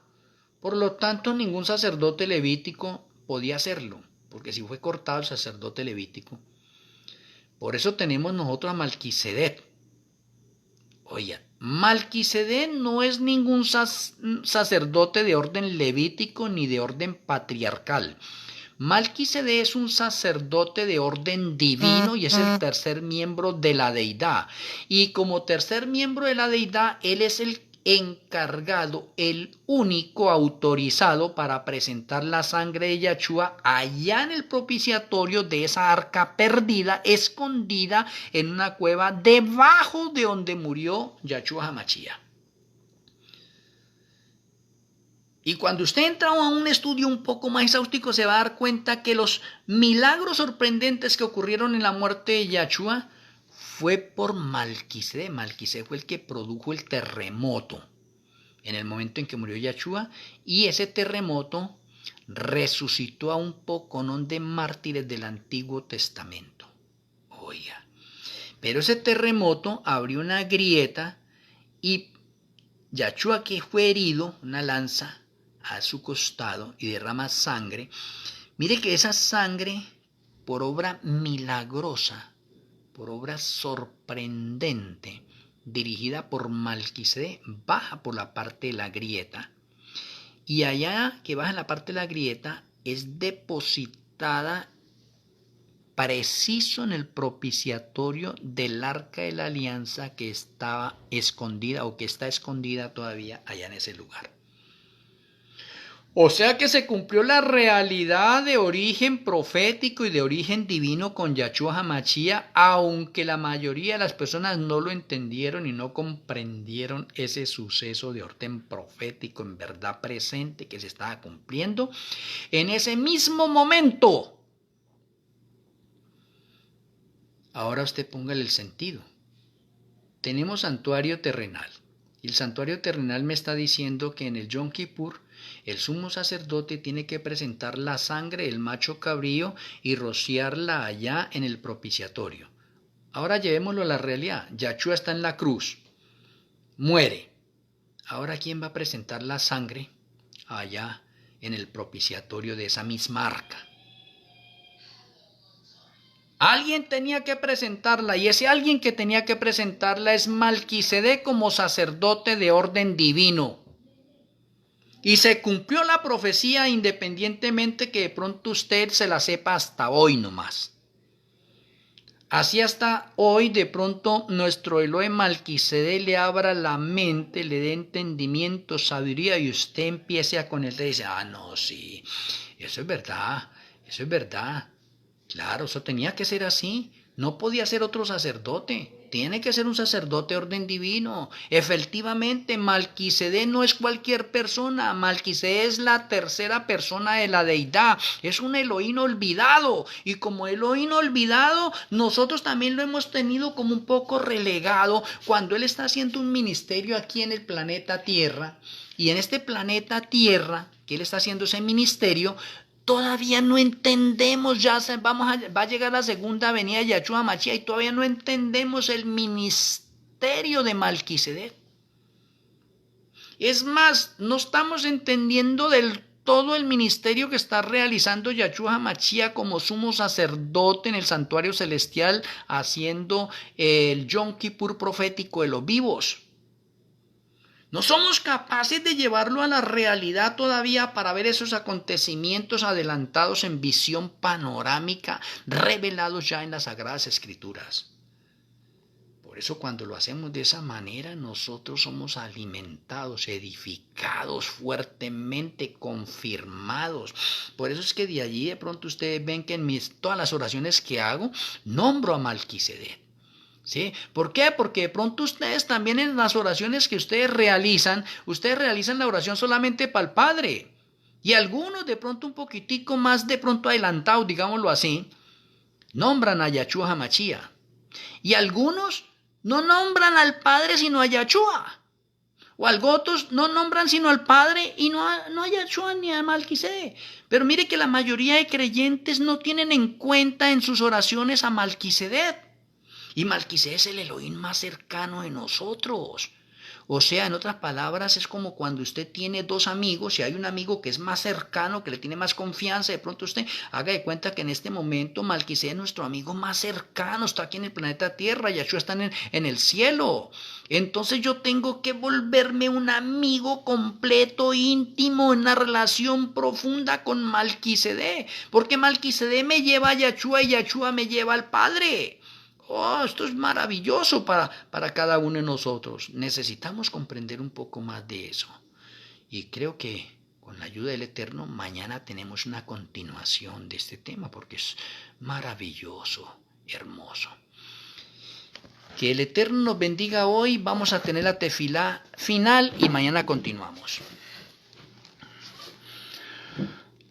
Por lo tanto, ningún sacerdote levítico podía hacerlo, porque si fue cortado el sacerdote levítico. Por eso tenemos nosotros a Malquisedec. Oye, Malquisedec no es ningún sacerdote de orden levítico ni de orden patriarcal. Malquisedec es un sacerdote de orden divino y es el tercer miembro de la deidad. Y como tercer miembro de la deidad, él es el encargado, el único autorizado para presentar la sangre de Yahshua allá en el propiciatorio de esa arca perdida, escondida en una cueva debajo de donde murió Yahshua HaMashiach. Y cuando usted entra a un estudio un poco más exhaustivo, se va a dar cuenta que los milagros sorprendentes que ocurrieron en la muerte de Yahshua fue por Malquisedec. Malquisedec fue el que produjo el terremoto en el momento en que murió Yahshua, y ese terremoto resucitó a un poconón de mártires del Antiguo Testamento. Oiga, pero ese terremoto abrió una grieta y Yahshua, que fue herido, una lanza a su costado y derrama sangre. Mire que esa sangre, por obra milagrosa, por obra sorprendente, dirigida por Malquisedec, baja por la parte de la grieta. Y allá que baja en la parte de la grieta, es depositada preciso en el propiciatorio del arca de la alianza que estaba escondida o que está escondida todavía allá en ese lugar. O sea que se cumplió la realidad de origen profético y de origen divino con Yahshua HaMashiach, aunque la mayoría de las personas no lo entendieron y no comprendieron ese suceso de orden profético en verdad presente que se estaba cumpliendo en ese mismo momento. Ahora usted póngale el sentido. Tenemos santuario terrenal. Y el santuario terrenal me está diciendo que en el Yom Kippur el sumo sacerdote tiene que presentar la sangre del macho cabrío y rociarla allá en el propiciatorio. Ahora llevémoslo a la realidad. Yahshua está en la cruz. Muere. Ahora ¿quién va a presentar la sangre allá en el propiciatorio de esa misma arca? Alguien tenía que presentarla y ese alguien que tenía que presentarla es Malquisedec como sacerdote de orden divino. Y se cumplió la profecía independientemente que de pronto usted se la sepa hasta hoy nomás. Así hasta hoy de pronto nuestro Elohim Malquisedec le abra la mente, le dé entendimiento, sabiduría y usted empiece a con él y dice, no, sí, eso es verdad, eso es verdad. Claro, eso tenía que ser así. No podía ser otro sacerdote. Tiene que ser un sacerdote de orden divino. Efectivamente, Malquisedec no es cualquier persona. Malquisedec es la tercera persona de la deidad. Es un Elohim olvidado. Y como Elohim olvidado, nosotros también lo hemos tenido como un poco relegado cuando él está haciendo un ministerio aquí en el planeta Tierra. Y en este planeta Tierra, que él está haciendo ese ministerio, todavía no entendemos, va a llegar la segunda venida de Yahshua HaMashiach y todavía no entendemos el ministerio de Malquisedec. Es más, no estamos entendiendo del todo el ministerio que está realizando Yahshua HaMashiach como sumo sacerdote en el santuario celestial, haciendo el Yom Kippur profético de los vivos. No somos capaces de llevarlo a la realidad todavía para ver esos acontecimientos adelantados en visión panorámica, revelados ya en las Sagradas Escrituras. Por eso cuando lo hacemos de esa manera, nosotros somos alimentados, edificados, fuertemente confirmados. Por eso es que de allí de pronto ustedes ven que en todas las oraciones que hago, nombro a Malquisedec. ¿Sí? ¿Por qué? Porque de pronto ustedes también en las oraciones que ustedes realizan la oración solamente para el Padre. Y algunos de pronto un poquitico más de pronto adelantados, digámoslo así, nombran a Yahshua HaMashiach. Y algunos no nombran al Padre sino a Yahshua. O algunos no nombran sino al Padre y no a Yahshua ni a Malquisedec. Pero mire que la mayoría de creyentes no tienen en cuenta en sus oraciones a Malquisedec. Y Malquisedec es el Elohim más cercano de nosotros. O sea, en otras palabras, es como cuando usted tiene dos amigos y hay un amigo que es más cercano, que le tiene más confianza. De pronto usted haga de cuenta que en este momento Malquisedec es nuestro amigo más cercano, está aquí en el planeta Tierra, Yahshua está en el cielo. Entonces yo tengo que volverme un amigo completo, íntimo, en una relación profunda con Malquisedec, porque Malquisedec me lleva a Yahshua y Yahshua me lleva al Padre. Esto es maravilloso para cada uno de nosotros. Necesitamos comprender un poco más de eso. Y creo que con la ayuda del Eterno, mañana tenemos una continuación de este tema, porque es maravilloso, hermoso. Que el Eterno nos bendiga hoy. Vamos a tener la tefilá final y mañana continuamos.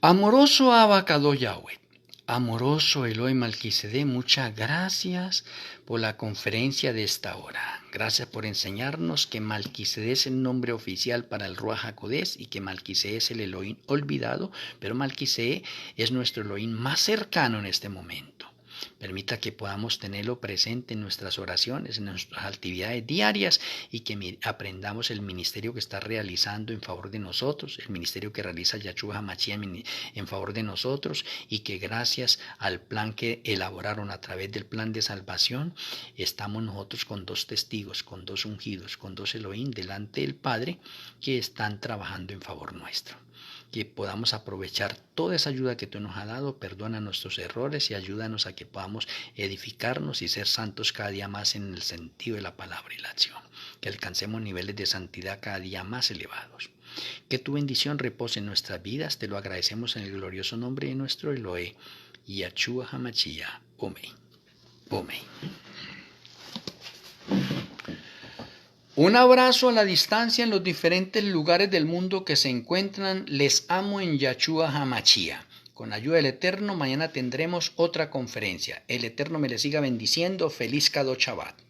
Amoroso Abacado Yahweh. Amoroso Elohim Malquisedec, muchas gracias por la conferencia de esta hora. Gracias por enseñarnos que Malquisedec es el nombre oficial para el Ruach HaKodesh y que Malquisedec es el Elohim olvidado, pero Malquisedec es nuestro Elohim más cercano en este momento. Permita que podamos tenerlo presente en nuestras oraciones, en nuestras actividades diarias y que aprendamos el ministerio que está realizando en favor de nosotros, el ministerio que realiza Yahshua HaMashiach en favor de nosotros y que gracias al plan que elaboraron a través del plan de salvación, estamos nosotros con dos testigos, con dos ungidos, con dos Elohim delante del Padre que están trabajando en favor nuestro. que podamos aprovechar toda esa ayuda que tú nos has dado. Perdona nuestros errores y ayúdanos a que podamos edificarnos y ser santos cada día más en el sentido de la palabra y la acción. Que alcancemos niveles de santidad cada día más elevados. Que tu bendición repose en nuestras vidas. Te lo agradecemos en el glorioso nombre de nuestro Elohe, Yahshua HaMashiach. Amén. Amén. Un abrazo a la distancia en los diferentes lugares del mundo que se encuentran. Les amo en Yahshua HaMashiach. Con ayuda del Eterno, mañana tendremos otra conferencia. El Eterno me le siga bendiciendo. Feliz Kadosh Shabbat.